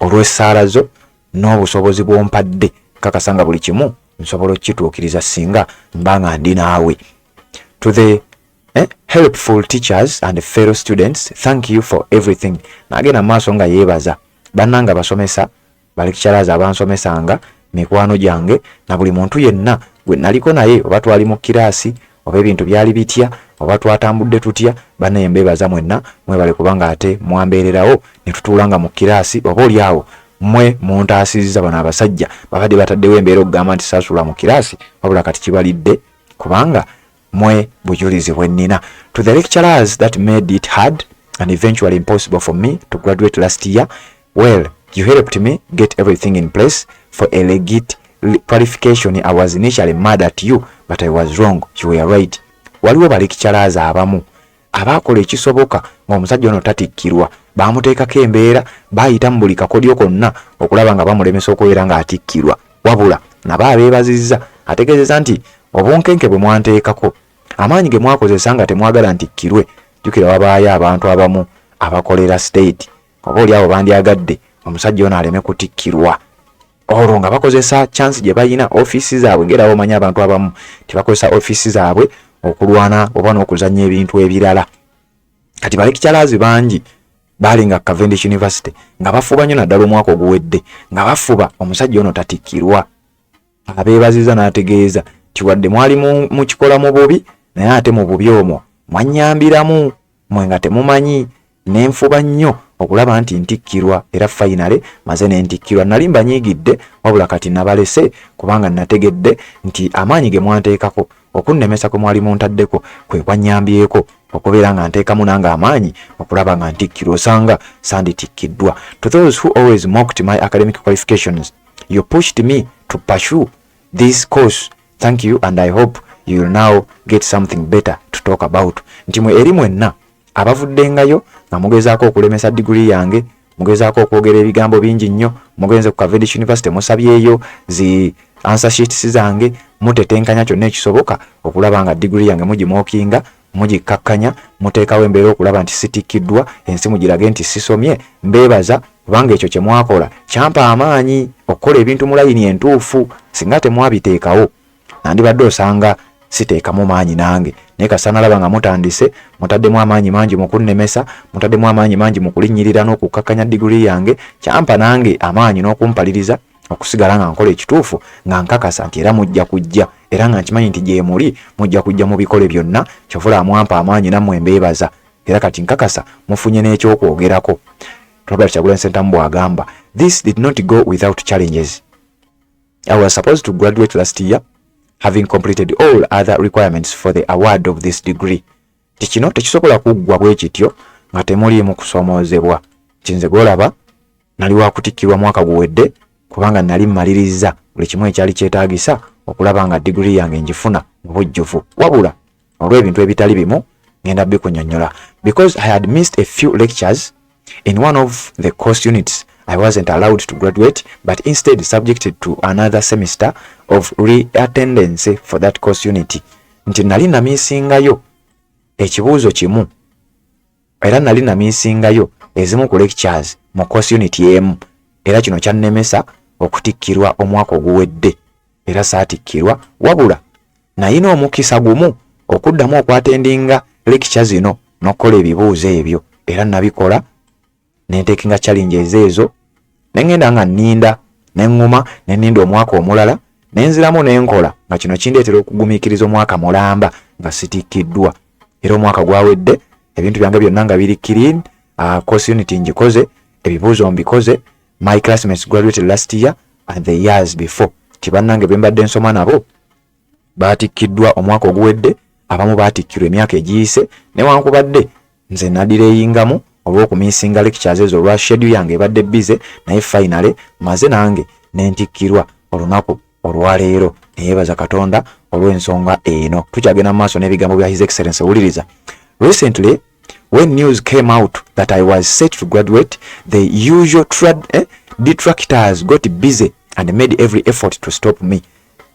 olw'essaala zo n'obusobozi bw'ompadde, kakasa nga buli kimu nsobola okukituukiriza singa mba nga ndi naawe. To the helpful teachers and fellow students, thank you for everything. Nagenda maaso nga yeebaza bannanga basomesa, balecturers abansomesanga, mikwano gyange na buli muntu yenna gwe naliko naye, oba twali mu kiraasi oba ebintu byali bitya oba twatambudde tutya, bannaye mbeebaza mwenna mwebale kubanga ate mwambeererawo ne tutuulanga mu kiraasi, oba oliawo mwe muntaasizza bano abasajja babadde bataddewo embeera okugamba nti saasula mu kiraasi, wabula kati kibalidde kubanga mwe bujulizi bwennina. To the lecturers that made it hard and eventually impossible for me to graduate last year, well, you helped me get everything in place for a legit qualification. I was initially mad at you, but I was wrong. You were right. Waliwo balecturers abamu abakola ekisoboka ng'omusajja ono tatikkirwa, baamuteekako embeera, baayita mu buli kakodyo konna okulaba nga bamulemesa okubeera ng'atikkirwa, wabula nabo abeebazizza, ategeezeza nti obunkenke bwe mwanteekako, amaanyi ge mwakozesa nga temwagala ntikkirwe. Jjukira wabaayo abantu abamu abakolera state, oba oliawo bandyagadde omusajja ono aleme kutikkirwa, olwo nga bakozesa chance gye bayina office zaabwe ngerawo manya abantu abamu tebakozesa office zaabwe okulwana oba n'okuzanya ebintu ebirala. Kati balekicalazi bangi bali nga Cavendish University nga bafuba nnyo naddala omwaka oguwedde nga bafuba omusajja ono tatikkirwa. Abeebaziza n'ategeeza ti wadde mwali mukikola mu bubi naye ate mu bubi omwo mwannyambiramu mwe nga temumanyi n'enfuba nnyo okulaba nti ntikkirwa era finally maze n'entikkirwa. Nali mbanyiigidde wabula kati nabalese kubanga nategedde nti amaanyi ge mwanteekako okunnemesa kwe mwali muntaddeko kwe kwannyambyeko okubeera nga nteekamu nange amaanyi okulaba nga ntikkirwa osanga sanditikkiddwa. To those who always mocked my academic qualifications, you pushed me to pursue this course. Thank you and I hope you will now get something better to talk about. Nti mwe eri mwenna abavuddengayo nga mugezaako okulemesa degree yange, mugezaako okwogera ebigambo bingi nnyo, mugenze ku Cavendish University musabyeyo zi answer sheets zange, mutetenkanya kyonna ekisoboka okulaba nga degree yange mugimookinga, mugikakkanya, muteekawo embeera okulaba nti sitikkiddwa, ensi mugirage nti sisomye. Mbeebaza kubanga ekyo kye mwakola kyampa amaanyi okukola ebintu mu layini entuufu. Singa temwabiteekawo nandibadde osanga siteekamu maanyi nange, naye kasana laba nga mutandise mutaddemu amaanyi mangi mu kunnemesa, mutaddemu amaanyi mangi mu kulinnyirira n'okukakkanya degree yange. Kyampa nange amaanyi n'okumpaliriza okusigala nga nkola ekituufu nga nkakasa nti era mujja kujja, era nga nkimanyi nti gye muli mujja kujja mu bikole byonna. Kyovula mwampa amaanyi nammwe mbeebaza, era kati nkakasa mufunye n'ekyokwogerako. Robert Kyagulanyi Ssentamu bw'agamba, this did not go without challenges. I was supposed to graduate last year having completed all other requirements for the award of this degree. Kino tekisobola kuggwa bwe kityo nga temuliimu kusomoozebwa. Kinze golaba nali wakutikkirwa mwaka guwedde kubanga nali mmaliriza buli kimu ekyali kyetaagisa okulaba nga degree yange njifuna mu bujjuvu. Wabula olw'ebintu ebitali bimu ngenda bikunnyonnyola. Because I had missed a few lectures in one of the course units, I wasn't allowed to graduate, but instead subjected to another semester of re-attendance for that course unit. Nti nali namisingayo ekibuuzo kimu era nali namisingayo ezimu ku lectures mu course unit emu, era kino kyannemesa okutikkirwa omwaka oguwedde era saatikkirwa. Wabula nayina omukisa gumu okuddamu okwatendinga lecture zino n'okukola ebibuuzo ebyo, era nabikola nenteekinga challenges ezo, nengenda nga nninda neŋŋuma nenninda omwaka omulala nenziramu nenkola nga kino kindeetera okugumiikiriza omwaka mulamba nga sitikkiddwa. Era omwaka gwawedde ebintu byange byonna nga biri clean, course unit ngikoze, ebibuuzo mbikoze. My classmates graduated last year and the years before. Tibannange bembadde nsoma nabo baatikkiddwa omwaka oguwedde, abamu baatikkirwa emyaka egiyise, newankubadde nze nadireyingamu olw'okumisinga lectures ezo olwa schedule yange ebadde bize, naye finally maze nange nentikkirwa olunaku olwaleero. Neyebaza Katonda olw'ensonga eno. Tukyagenda mu maaso n'ebigambo bya His Excellency. Wuliriza. Recently, when news came out that I was set to graduate, the usual detractors got busy and made every effort to stop me.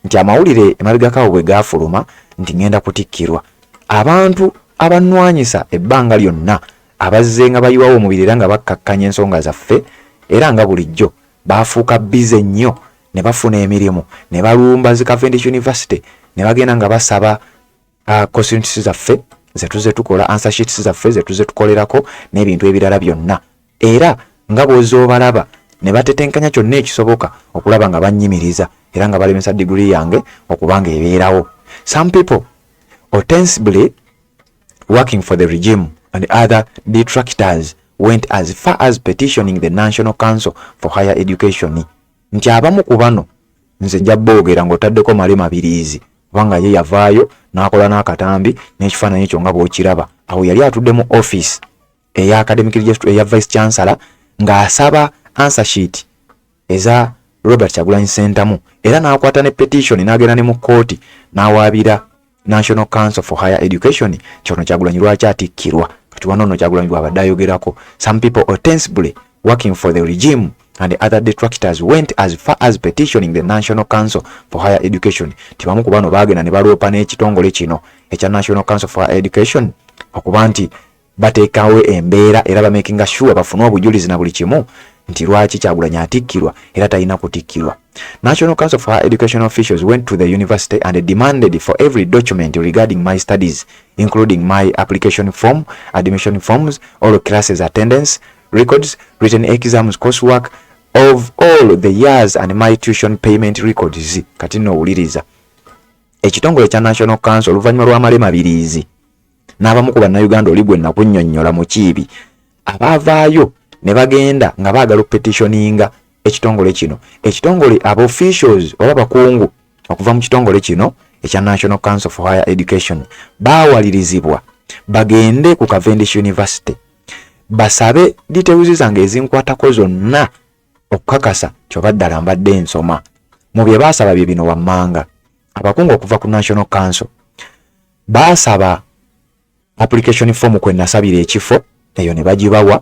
Nti amawulire emabegakawo bwe gaafuluma nti ngenda kutikkirwa, abantu abannwanyisa ebbanga lyonna abazze nga bayiwawo omubiri era nga bakkakkanya ensonga zaffe, era nga bulijjo baafuuka bize nnyo ne bafuna emirimu ne balumba zi Cavendish University ne bagenda nga basaba course units zaffe zetuze tukola, answer sheets zaffe zetuze tukolerako n'ebintu ebirala byonna, era nga bw'ozoobalaba ne batetenkanya kyonna ekisoboka okulaba nga bannyimiriza era nga balemesa degree yange okubanga ebeerawo. Some people ostensibly working for the regime and other detractors went as far as petitioning the National Council for Higher Education. Nti abamu ku bano nze nja boogera ng'otaddeko mali mabiriizi kubanga ye yavaayo n'akola n'akatambi n'ekifaananyi ekyo nga bw'okiraba. Awo yali atudde mu office eya academic registrar eya vice chancellor ng'asaba answer sheet eza Robert Kyagulanyi Ssentamu, era n'akwata ne petition n'agenda ne mu kkooti n'awaabira National Council for Higher Education. Kyono Kyagulanyi lwaki atikkirwa? Kati wano nno Kyagulanyi bw'abadde ayogerako. Some people ostensibly working for the regime and other detractors went as far as petitioning the National Council for Higher Education. Tibamu ku bano baagenda ne baloopa n'ekitongole kino ekya National Council for Higher Education okuba nti bateekawo embeera era bamakinga sure bafune obujulizi na buli kimu nti lwaki Kyagulanyi atikkirwa era talina kutikkirwa. National Council for Higher Education officials went to the university and demanded for every document regarding my studies, including my application form, admission forms, all classes attendance, records, written exams, coursework of all the years and my tuition payment records. Katino uliriza. Ekitongole kya National Council oluvannyuma lw'amalema abiriizi n'abamu ku bannayuganda oligwe nakunnyonnyola mu kiibi abaavaayo ne bagenda nga baagala okupetitioninga ekitongole kino. Ekitongole aba officials oba bakungu okuva mu kitongole kino ekya National Council for Higher Education baawalirizibwa bagende ku Cavendish University basabe details zange ezinkwatako zonna okukakasa kyoba ddala mbadde nsoma. Mu bye baasaba bye bino wammanga. Abakungu okuva ku National Council baasaba application form kwe nasabira ekifo eyo ne bagibawa,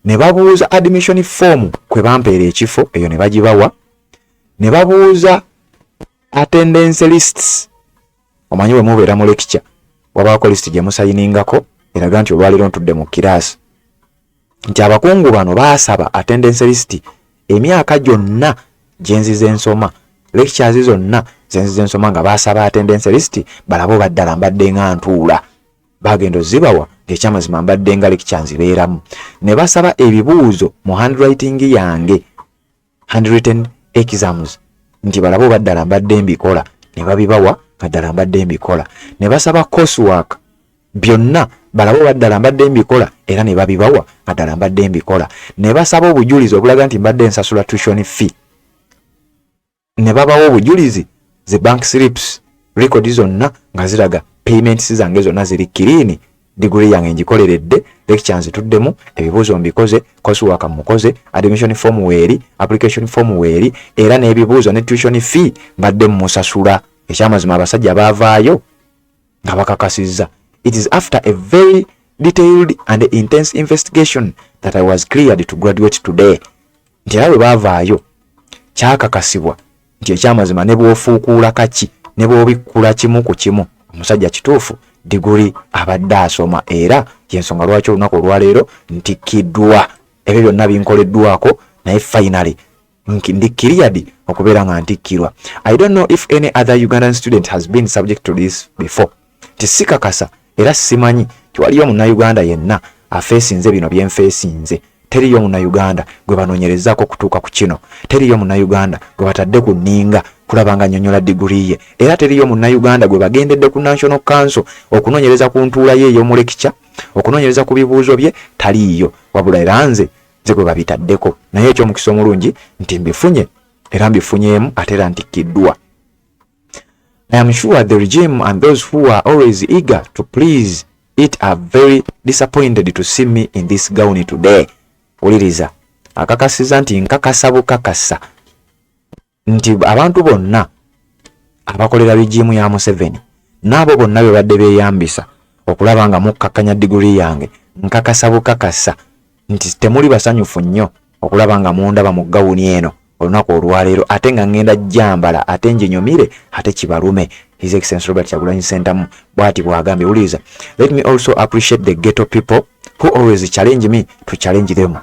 ne babuuza admission form kwe bampeera ekifo eyo ne bagibawa, ne babuuza attendance lists. Omanyi bwe mubeera mu lecture wabaako list gye musayiningako eraga nti olwaleero ntudde mu kiraasi, nti abakungu bano baasaba attendance list emyaka gyonna gye nzize nsoma, lectures zonna zenzize nsoma nga baasaba attendance list balabo baddala mbadde nga ntuula. Bagendo zibawa ng'ekyamazima mbadde nga lecture nzibeeramu. Ne basaba ebibuuzo mu handwriting yange, handwritten exams, nti balabo baddala mbadde mbikola, ne babibawa nga ddala mbadde mbikola. Ne basaba coursework byonna balabo baddala mbadde mbikola era ne babibawa nga ddala mbadde mbikola. Ne basaba obujulizi obulaga nti mbadde nsasula tuition fee, ne babawo obujulizi ze bank slips, record zonna nga ziraga payments zange zonna ziri clean, degree yange njikoleredde, lectures tuddemu, ebibuuzo mbikoze, coursework mukoze, admission form weeri, application form weeri, era n'ebibuuzo ne tuition fee mbadde musasula. Ekyamazima abasajja baavaayo nga bakakasizza. It is after a very detailed and intense investigation that I was cleared to graduate today. Nti era bwe baavaayo kyakakasibwa nti ekyamazima ne bw'ofuukuula kaki ne bw'obikkula kimu ku kimu omusajja kituufu diguli abadde asoma, era yensonga lwaki olunaku olwaleero ntikkiddwa. Ebyo byonna binkoleddwako naye finally ndi cleared okubeera nga ntikkirwa. I don't know if any other Ugandan student has been subject to this before. Tisikakasa era simanyi tiwaliyo munnayuganda yenna afeesinze bino byenfeesinze. Teriyo munnayuganda gwe banoonyerezaako kutuuka ku kino. Teriyo munnayuganda gwe batadde ku nninga kulaba nga nnyonnyola diguli ye. Era teriyo munnayuganda gwe bagendedde ku National Council okunoonyereza ku ntuula ye ey'omu lecture, okunoonyereza ku bibuuzo bye, taliiyo. Wabula era nze gwe babitaddeko. Naye eky'omukisa omulungi nti mbifunye era mbifunyeemu ate era ntikkiddwa. I am sure the regime and those who are always eager to please it are very disappointed to see me in this gown today. Uliriza akakasiza nti nkakasa bukakasa nti abantu bonna abakolera regimu ya Museveni n'abo bonna be badde beeyambisa okulaba nga mukkakanya diguli yange, nkakasa bukakasa nti temuli basanyufu nnyo okulaba nga mundaba mu gawuni eno olunaku olwaleero, ate nga ngenda jjambala ate njenyomire ate kibalume. His Excellency Robert Kyagulanyi Ssentamu bw'ati bw'agambye. Uliriza, let me also appreciate the ghetto people who always challenge me to challenge them.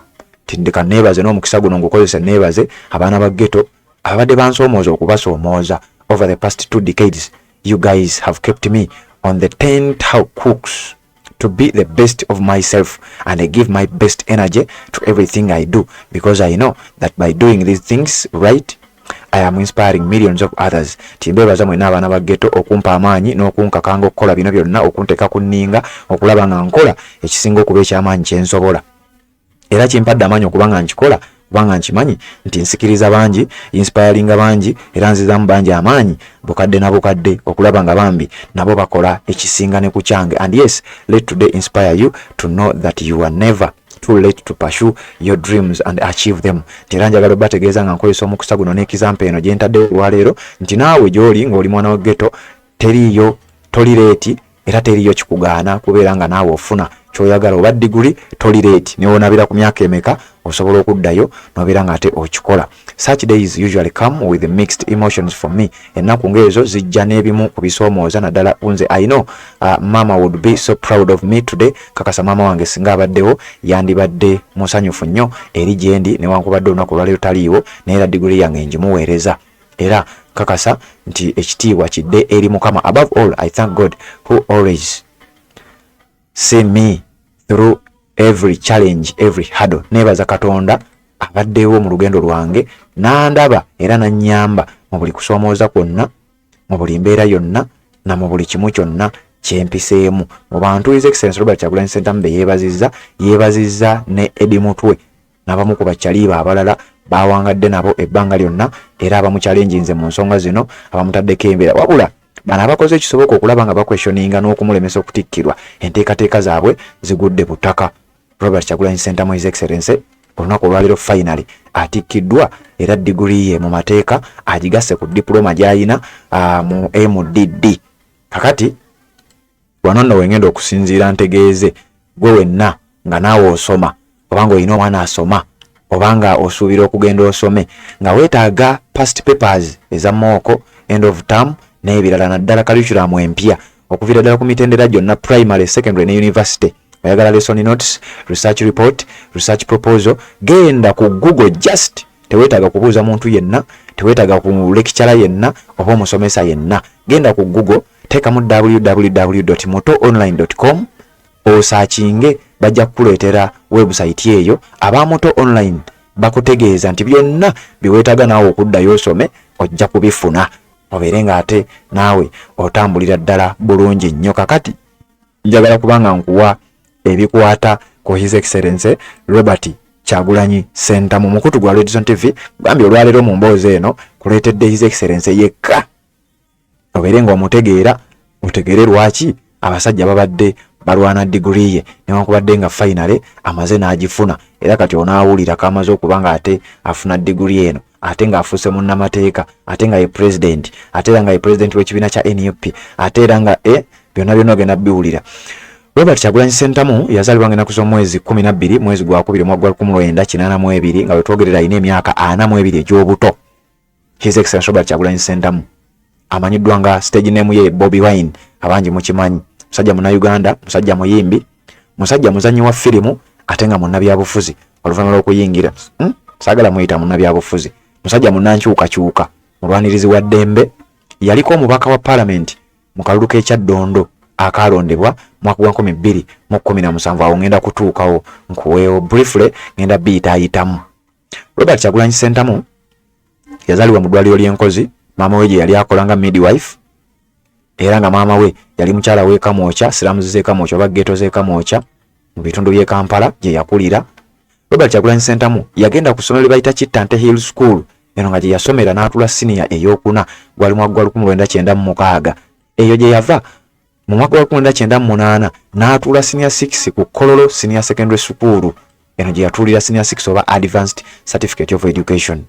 Tindika nebaze n'omukisa guno ngukozesa nebaze abaana ba ghetto abadde bansomooza okubasoomooza over the past 2 decades. You guys have kept me on the 10 hooks to be the best of myself, and I give my best energy to everything I do, because I know that by doing these things right, I am inspiring millions of others. Timbebaza mwena abaana ba ghetto okumpa amaanyi n'okunkakanga okukola bino byonna, okunteeka ku nninga okulaba nga nkola ekisinga okuba eky'amaanyi kye nsobola. Era kimpadde amaanyi okuba nga nkikola kubanga nkimanyi nti nsikiriza bangi, inspiringa bangi, era nzizamu bangi amaanyi bukadde na bukadde okulaba nga bambi nabo bakola ekisinga ne ku kyange. And yes, let today inspire you to know that you are never too late to pursue your dreams and achieve them. Era njagala bategeeza nga nkozesa omukisa guno n'ekizampa eno gye ntadde olwaleero nti naawe gy'oli ng'oli mwana wa ghetto teriyo tolireeti era teriyo kikugaana kubeera nga naawe ofuna kyoyagala, oba diguli tolireeti newonabira ku myaka emeka osobola okuddayo nobeera nga ate okikola. Such days usually come with mixed emotions for me. Ennaku ngezo zijja n'ebimu ku bisoomooza naddala unze. I know mama would be so proud of me today. Kakasa mama wange singa abaddewo yandibadde musanyufu nnyo eri gyendi newankubadde olunaku lwaleero taliiwo neera diguli yange ngimuweereza. Era kakasa nti ekitiibwa kidde eri Mukama. Above all, I thank God who always see me through every challenge, every hurdle. Nebaza Katonda abaddewo mu lugendo lwange nandaba era nanyamba mu buli kusoomooza kwonna, mu buli mbeera yonna na mu buli kimu kyonna kyempiseemu. Mu bantu His Excellency Robert Kyagulanyi Ssentamu be yeebazizza ne Eddie Mutwe n'abamu ku bakyaliba abalala bawangadde nabo ebbanga lyonna era abamu challenges mu nsonga zino abamutaddeko embeera. Wabula bano abakoze ekisoboka okulaba nga bakweshoninga n'okumulemesa okutikkirwa enteekateeka zaabwe zigudde ku ttaka. Robert Kyagulanyi Ssentamu His Excellency olunaku olwaleero finally atikkiddwa era diguli ye mu mateeka agigasse ku diploma gy'ayina mu MDD. Kakati wano nno wengenda okusinziira ntegeeze gwe wenna nga naawe osoma obanga olina omwana asoma obanga osuubira okugenda osome nga weetaaga past papers eza mooko, end of term n'ebirala naddala curriculum empya okuviira ddala ku mitendera gyonna primary, secondary ne university. Oyagala lesson notes, research report, research proposal, genda ku Google just. Teweetaaga kubuuza muntu yenna, teweetaaga ku lecturer yenna oba omusomesa yenna. Genda ku Google, teekamu www.motoonline.com osachinge bajja kukuleetera website eyo. Aba Moto Online bakutegeeza nti byonna biweetaaga naawe okuddayo osome ojja kubifuna. Obeere nga ate naawe otambulira ddala bulungi nnyo. Kakati njagala kubanga nkuwa ebikwata ku His Excellency Robert Kyagulanyi Ssentamu mukutu gwa Redison TV. Gambye olwaleero mu mboozi eno kuleetedde His Excellency yekka obeere nga omutegeera, otegeere lwaki abasajja babadde balwana diguli ye newankubadde nga finally amaze n'agifuna era kati onaawulira kamaze okuba nga ate afuna diguli eno ate nga afuuse munnamateeka ate nga ye president ate era nga ye president w'ekibiina kya NUP ate era nga byonna ogenda biwulira. Robert Kyagulanyi Ssentamu yazaalibwa ng'ennaku z'omwezi 12 mwezi gwa 2 mwaka 1982 nga wetwogerera alina emyaka 42 egy'obuto. His Excellency Robert Kyagulanyi Ssentamu amanyiddwa nga stage name ye Bobi Wine, abangi mukimanyi. Musajja Munnayuganda, musajja muyimbi, musajja muzanyi wa firimu ate nga munnabyabufuzi. Oluvannyuma lw'okuyingira saagala muyita munnabyabufuzi, musajja munnankyukakyuka, mulwanirizi wa ddembe. Yaliko omubaka wa parliament mu kalulu k'ekyaddondo akalondebwa mwaka gwa 2017. Awo ngenda kutuukawo nkuweewo briefly ngenda biyitaayitamu. Robert Kyagulanyi Ssentamu yazaalibwa mu ddwaliro ly'enkozi. Maama we gye yali akolanga midwife era nga maama we yali mukyala w'e Kamwokya, siramuzi z'e Kamwokya oba ghetto z'e Kamwokya mu bitundu by'e Kampala gye yakulira. Robert Kyagulanyi Ssentamu yagenda ku ssomero lye bayita Kittante Hill School eno nga gye yasomera n'atula senior ey'okuna gwali mwaka gwa 1996. Eyo gye yava mu mwaka gwa 1998 n'atula senior 6 ku Kololo Senior Secondary School eno gye yatuulira senior 6 oba Advanced Certificate of Education.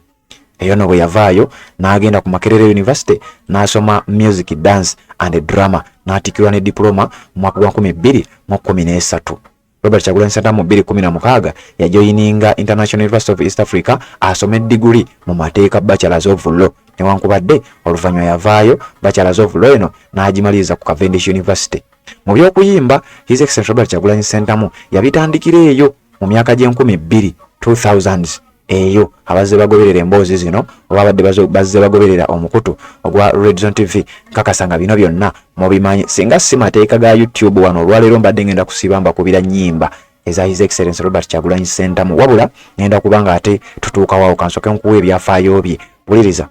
Eyo no bwe yavaayo n'agenda ku Makerere University n'asoma music, dance and drama n'atikkirwa ne diploma mu mwaka gwa 2013. Robert Kyagulanyi Ssentamu mu 2016 yajoyininga International University of East Africa asome diguli mu mateeka Bachelors of Law newankubadde oluvannyuma yavaayo Bachelors of Law eno n'agimaliriza ku Cavendish University. Mu by'okuyimba His Excellency Robert Kyagulanyi Ssentamu yabitandikira eyo mu myaka gy'enkumi 2000s. Eyo abazze bagoberera emboozi zino oba badde bazze bagoberera omukutu ogwa Redison TV kakasanga bino byonna mubimanyi. Singa si mateeka ga YouTube wano olwaleero mbadde ngenda kusiba mbakubira nnyimba eza His Excellency Robert Kyagulanyi Ssentamu, wabula ngenda kubanga ate tutuuka waawo kansoke nkuwa ebyafaayo bye. Wuliriza,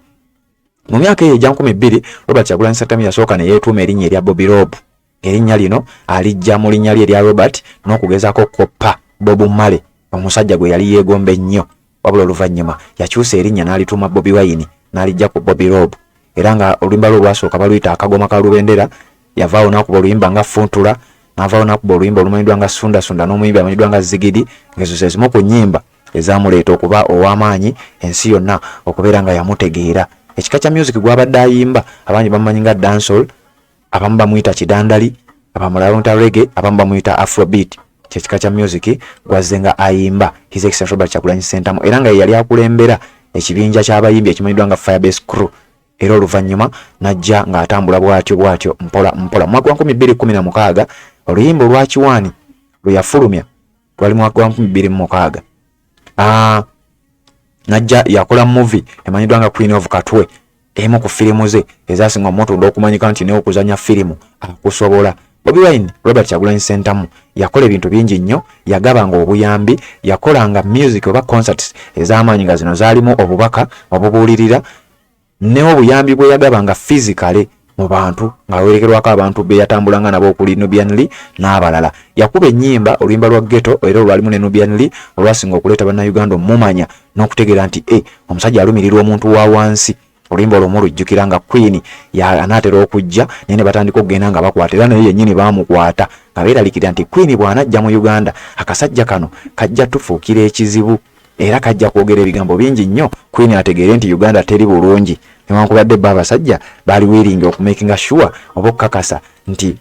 mu myaka eyo egya 2000 Robert Kyagulanyi Ssentamu yasooka ne yeetuuma erinnya erya Bobby Rob. Erinnya lino alijja mu linnya lye erya Robert n'okugezaako koppa Bob Marley, omusajja gwe yali yeegombe nnyo. Wabula oluvannyuma yakyusa erinnya n'alituuma Bobi Wine n'alijja ku Bobby Rob. Era nga oluyimba lwe lwasooka baluyita akagoma ka Lubendera, yavaawo n'akuba oluyimba nga Funtula, n'avaawo n'akuba oluyimba olumanyiddwa nga Sunda Sunda n'omuyimbi amanyiddwa nga Zigidi, ng'ezo ze zimu ku nnyimba ezaamuleeta okuba ow'amaanyi ensi yonna okubeera nga yamutegeera. Ekika kya music gw'abadde ayimba abangi bamumanyi nga dancehall, abamu bamuyita kidandali, abamulala bamuyita reggae, abamu bamuyita afrobeat. Kyekika kya music gwazze nga ayimba His Excellency Robert Kyagulanyi Ssentamu era nga yali akulembera ekibinja ky'abayimbi ekimanyiddwa nga Firebase Crew era oluvannyuma najja ng'atambula bw'atyo mpola mpola. Mu mwaka wa 2016 oluyimba olwa Kiwani lwe yafulumya lwali mu mwaka wa 2016. Najja yakola movie emanyiddwa nga Queen of Katwe, emu ku firimu ze ezasinga omutunda okumanyika nti n'okuzanya firimu akusobola. Bobi Wine, Robert Kyagulanyi Ssentamu yakola ebintu bingi nnyo, yagabanga obuyambi, yakolanga music oba concerts ez'amaanyi nga zino zaalimu obubaka obubuulirira ne obuyambi bwe yagabanga physically mu bantu ng'awerekerwako abantu be yatambulanga nabo okuli Nubian Lee n'abalala. Yakuba ennyimba oluyimba lwa ghetto era olwalimu ne Nubian Lee olwasinga okuleeta bannayuganda omumanya n'okutegeera nti omusajja alumirirwa omuntu wa wansi. Oluyimba olwo mulujjukira nga Queen anaatera okujja naye ne batandika okugenda nga bakwata era naye yennyini baamukwata nga beeralikira nti Queen bw'anajja mu Uganda akasajja kano kajja tufuukira ekizibu era kajja kwogera ebigambo bingi nnyo Queen ategeere nti Uganda teri bulungi. Newankubadde bo abasajja baali weeringa okumakinga sure oba okukakasa nti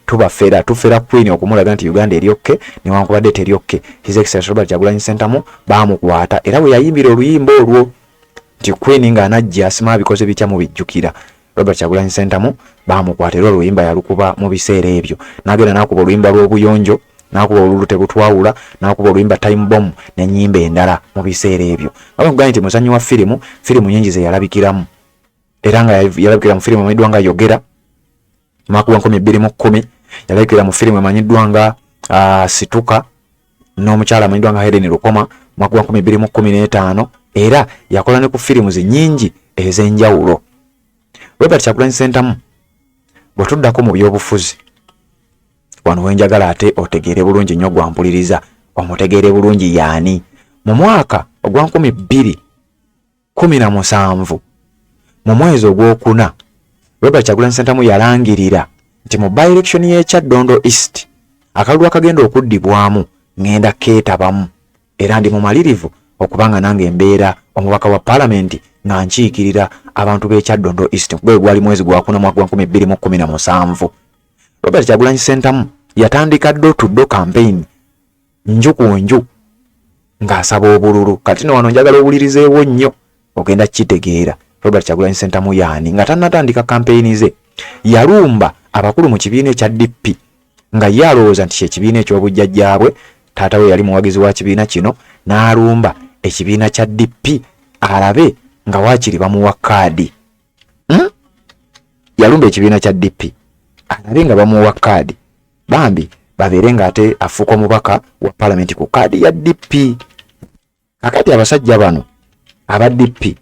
tufera Queen okumulaga nti Uganda eryokke newankubadde teryokke. His Excellency Robert Kyagulanyi Ssentamu baamukwata era bwe yayimbira oluyimba olwo nti Queen ng'anajja asima bikoze bitya mu bijjukira. Robert Kyagulanyi Ssentamu baamukwata era oluyimba yalukuba mu biseera ebyo. N'agenda n'akuba oluyimba lw'obuyonjo, n'akuba olulu tebutwawula, n'akuba oluyimba Time Bomb n'ennyimba endala mu biseera ebyo. Abagamba nti muzannyi wa firimu nnyingi ze yalabikiramu. Era nga yalabikira mu firimu emanyiddwa nga Yogera mu mwaka wa 2010, yalabikira mu firimu emanyiddwa nga Situka n'omukyala amanyiddwa nga Helen Lukoma mu mwaka wa 2015, era yakola ne ku firimu nnyingi ez'enjawulo. Robert Kyagulanyi Ssentamu bwe tuddako mu byobufuzi wano wenjagala ate otegeere bulungi nnyo gwampuliriza omutegeere bulungi yaani. Mu mwaka ogwa 2017 mu mwezi ogwokuna Robert Kyagulanyi Ssentamu yalangirira nti mu by-election y'e Kyaddondo East akalulu akagenda okuddibwamu ngenda keetabamu era ndi mumalirivu okubanga nange embeera omubaka wa Parliament nga nkiikirira abantu b'e Kyaddondo East gwe gwali mwezi gwakuna mwaka wa 2017. Robert Kyagulanyi Ssentamu yatandika door-to-door campaign nju ku nju ng'asaba obululu. Kati no wano njagala owulirizeewo nnyo ogenda kitegeera Robert Kyagulanyi Ssentamu yaani nga tannatandika campaign ze. Yalumba abakulu mu kibiina ekya DP nga ye alowooza nti ekibiina eky'obujjajjaabwe, taata we yali muwagizi wa kibiina kino, n'alumba ekibiina kya DP alabe nga waakiri bamuwa kaadi. Yalumba ekibiina kya DP alabe nga bamuwa kaadi bambi babeere nga ate afuuka omubaka wa Parliament ku kaadi ya DP. Kakati abasajja bano aba DP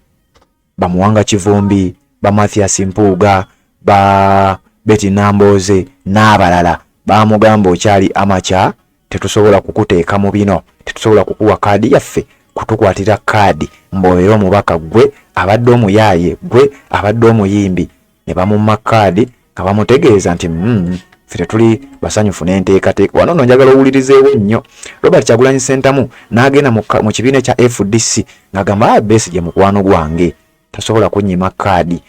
bamuwanga Kivumbi, ba Mathias Mpuuga, ba Betty Namboze n'abalala baamugamba okyali amacha, tetusobola kukuteeka mu bino, tetusobola kukuwa kaadi yaffe, kutukwatira kaadi mbobeera omubaka gwe abadde omuyaaye, gwe abadde omuyimbi. Ne bamumma kaadi nga bamutegeeza nti ffe tuli basanyufu n'enteekateeka. Wano nno njagala owulirizeewo nnyo. Robert Kyagulanyi Ssentamu n'agenda mu kibiina ekya FDC ng'agamba Besigye mukwano gwange tasobola kunnyima kaadi.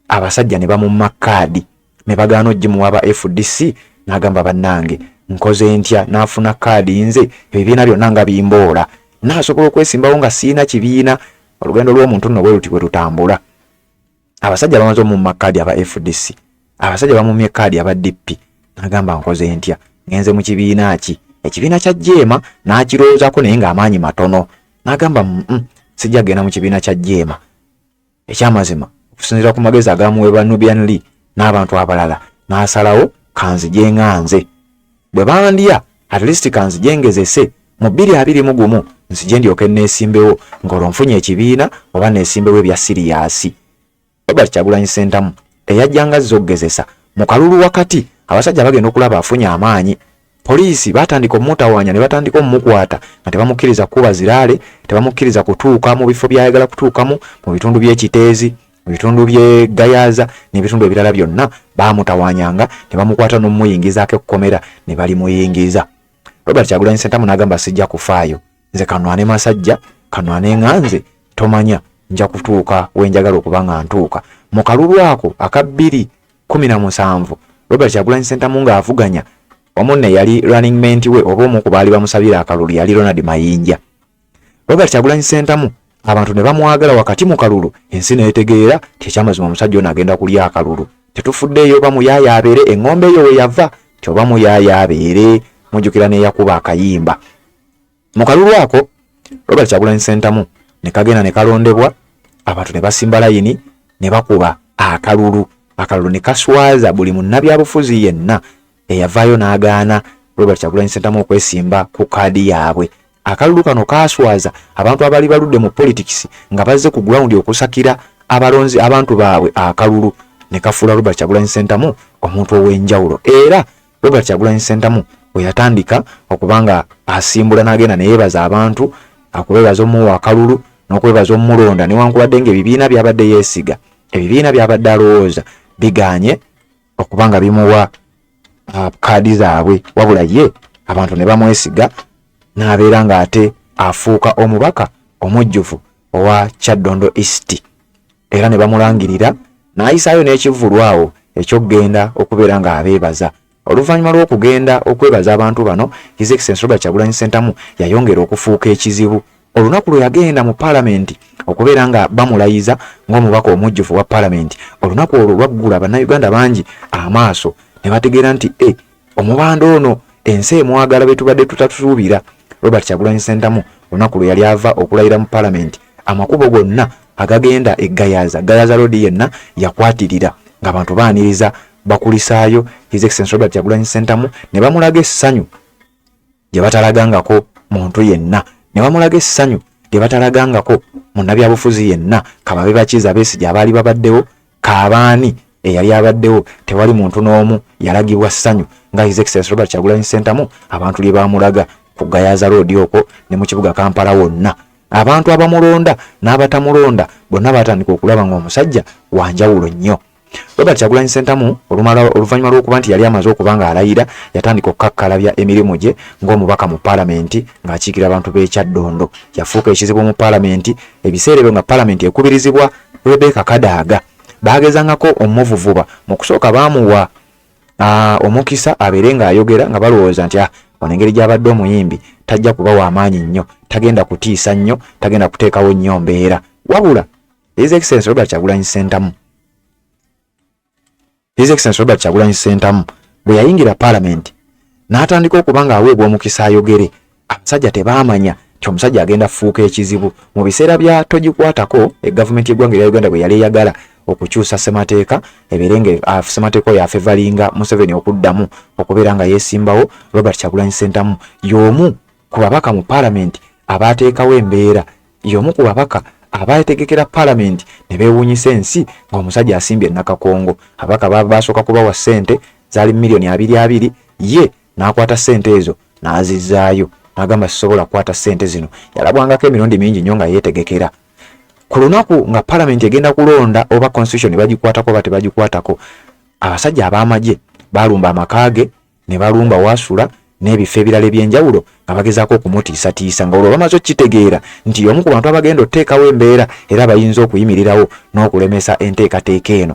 Abasajja ne bamumma kaadi ne bagaana oggimuwa aba FDC n'agamba bannange nkoze ntya n'afuna kaadi nze ebibiina byonna nga bimboola n'asobola okwesimbawo nga siina kibiina. Olugendo lw'omuntu nno bwe luti bwe lutambula. Abasajja bamaze omumma kaadi aba FDC, abasajja bamumye kaadi aba DP n'agamba nkoze ntya ngenze mu kibiina ki, ekibiina kya Jeema n'akirowoozako naye ng'amaanyi matono. N'agamba sijja genda mu kibiina kya Jeema. Ekyamazima okusinziira ku magezi agamuweebwa Nubian Lee n'abantu abalala n'asalawo kanzije nganze bwe bandya at least kanzije ngezese mu 2021 nzije ndyoke neesimbewo ng'olwo nfunye ekibiina oba neesimbewo ebya siriyasi. Robert Kyagulanyi Ssentamu eyajjanga zogezesa mu kalulu wakati abasajja bagenda okulaba afunye amaanyi. Poliisi batandika omutawaanya ne batandika omukwata nga tebamukkiriza kuba ziraale, tebamukkiriza kutuuka mu bifo byayagala kutuukamu mu bitundu by'Ekiteezi, mu bitundu by'e Gayaza n'ebitundu ebirala byonna baamutawaanyanga ne bamukwata n'omuyingizaako ekkomera ne balimuyingiza. Robert Kyagulanyi Ssentamu n'agamba sijja kufaayo, nze kanwane masajja kanwane nganze tomanya nja kutuuka wenjagala okuba nga ntuuka. Mu kalulu ako aka 2017 Robert Kyagulanyi Ssentamu ng'avuganya omunne yali running mate we oba omu ku baali bamusabira akalulu yali Ronald Mayinja. Robert Kyagulanyi Ssentamu abantu ne bamwagala wakati mu kalulu ensi neetegeera tekyamazima omusajja ono agenda kulya akalulu tetufuddeeyo bamuyaya abeere eŋŋombe eyo we yava tyoba muyaya abeere mujjukira neeyakuba akayimba mu kalulu ako Robert Kyagulanyi Ssentamu ne kagenda ne kalondebwa abantu ne basimba layini ne bakuba akalulu ne kaswaza buli munnabyabufuzi yenna eyavaayo n'agaana Robert Kyagulanyi Ssentamu okwesimba ku kaadi yaabwe. Akalulu kano kaswaza abantu abali baludde mu politics nga bazze ku ground okusakira abalonzi abantu baabwe akalulu ne kafuula Robert Kyagulanyi Ssentamu omuntu ow'enjawulo. Era Robert Kyagulanyi Ssentamu bwe yatandika okubanga asimbula n'agenda ne yeebaza abantu akubeebaza omuwa akalulu n'okwebaza omulonda newankubadde ng'ebibiina byabadde yeesiga ebibiina byabadde alowooza biganye okubanga bimuwa kaadi zaabwe wabula ye abantu ne bamwesiga n'abeera ng'ate afuuka omubaka omujjuvu owa Kyaddondo East era ne bamulangirira n'ayisaayo n'ekivvulwawo ekyokgenda okubeera ng'abeebaza. Oluvannyuma lw'okugenda okwebaza abantu bano His Excellency Robert Kyagulanyi Ssentamu yayongera okufuuka ekizibu. Olunaku lwe yagenda mu Paalamenti okubeera nga bamulayiza ng'omubaka omujjuvu wa Paalamenti, olunaku olwo lwaggula bannayuganda bangi amaaso ne bategeera nti omubanda ono ensi emwagala be tubadde tutasuubira. Robert Kyagulanyi Ssentamu olunaku lwe yali ava okulayira mu Paalamenti, amakubo gonna agagenda Gayaza Road yenna yakwatirira ng'abantu baaniriza bakulisaayo His Excellency Robert Kyagulanyi Ssentamu ne bamulaga essanyu gye batalagangako muntu yenna, ne bamulaga essanyu gye batalagangako munnabyabufuzi yenna. Kababe Bakiza Besigye abaali babaddewo, Kaabaani eyali abaddewo, tewali muntu n'omu yalagibwa ssanyu nga His Excellency Robert Kyagulanyi Ssentamu abantu lye bamulaga ku Gayaza Road okwo ne mu kibuga Kampala wonna. Abantu abamulonda n'abatamulonda bonna batandika okulaba ng'omusajja wanjawulo nnyo. Robert Kyagulanyi Ssentamu oluvannyuma lw'okuba nti yali amaze okuba nga alayira yatandika okukakkalabya emirimu gye ng'omubaka mu Paalamenti ng'akiikira abantu b'e Kyaddondo. Yafuuka ekizibu mu Paalamenti, ebiseera ebyo nga Paalamenti ekubirizibwa Rebecca Kadaga. Baagezangako omuvuvuba mu kusooka baamuwa omukisa abeere ng'ayogera nga balowooza nti ono engeri gy'abadde omuyimbi tajja kuba w'amaanyi nnyo, tagenda kutiisa nnyo, tagenda kuteekawo nnyo mbeera. Wabula His Excellency Robert Kyagulanyi Ssentamu bwe yayingira Paalamenti n'atandika okuba ng'aweebwa omukisa ayogere, abasajja tebaamanya nti omusajja agenda fuuka ekizibu. Mu biseera bya togikwatako egavumenti y'eggwanga erya Uganda bwe yali eyagala okukyusa ssemateeka ebeere nga ssemateeka oyo afevalinga Museveni okuddamu okubeera nga yeesimbawo, Robert Kyagulanyi Ssentamu y'omu ku babaka mu Paalamenti abaateekawo embeera, y'omu ku babaka abategekera Paalamenti ne beewuunyisa ensi ng'omusajja asimbye Nakakongo. Abaka basooka kubawa ssente zaali milioni 220, ye n'akwata ssente ezo n'azizzaayo n'agamba sisobola kukwata ssente zino. Yalabwangako emirundi mingi nnyo nga yeetegekera. Ku lunaku nga Paalamenti egenda kulonda oba constitution bagikwatako oba tebagikwatako, abasajja ab'amagye baalumba amaka ge ne balumba wasula n'ebifo ebirala eby'enjawulo nga bagezaako okumutiisatiisa, nga olwo bamaze okitegeera nti omu ku bantu abagenda oteekawo embeera era bayinza okuyimirirawo n'okulemesa enteekateeka eno.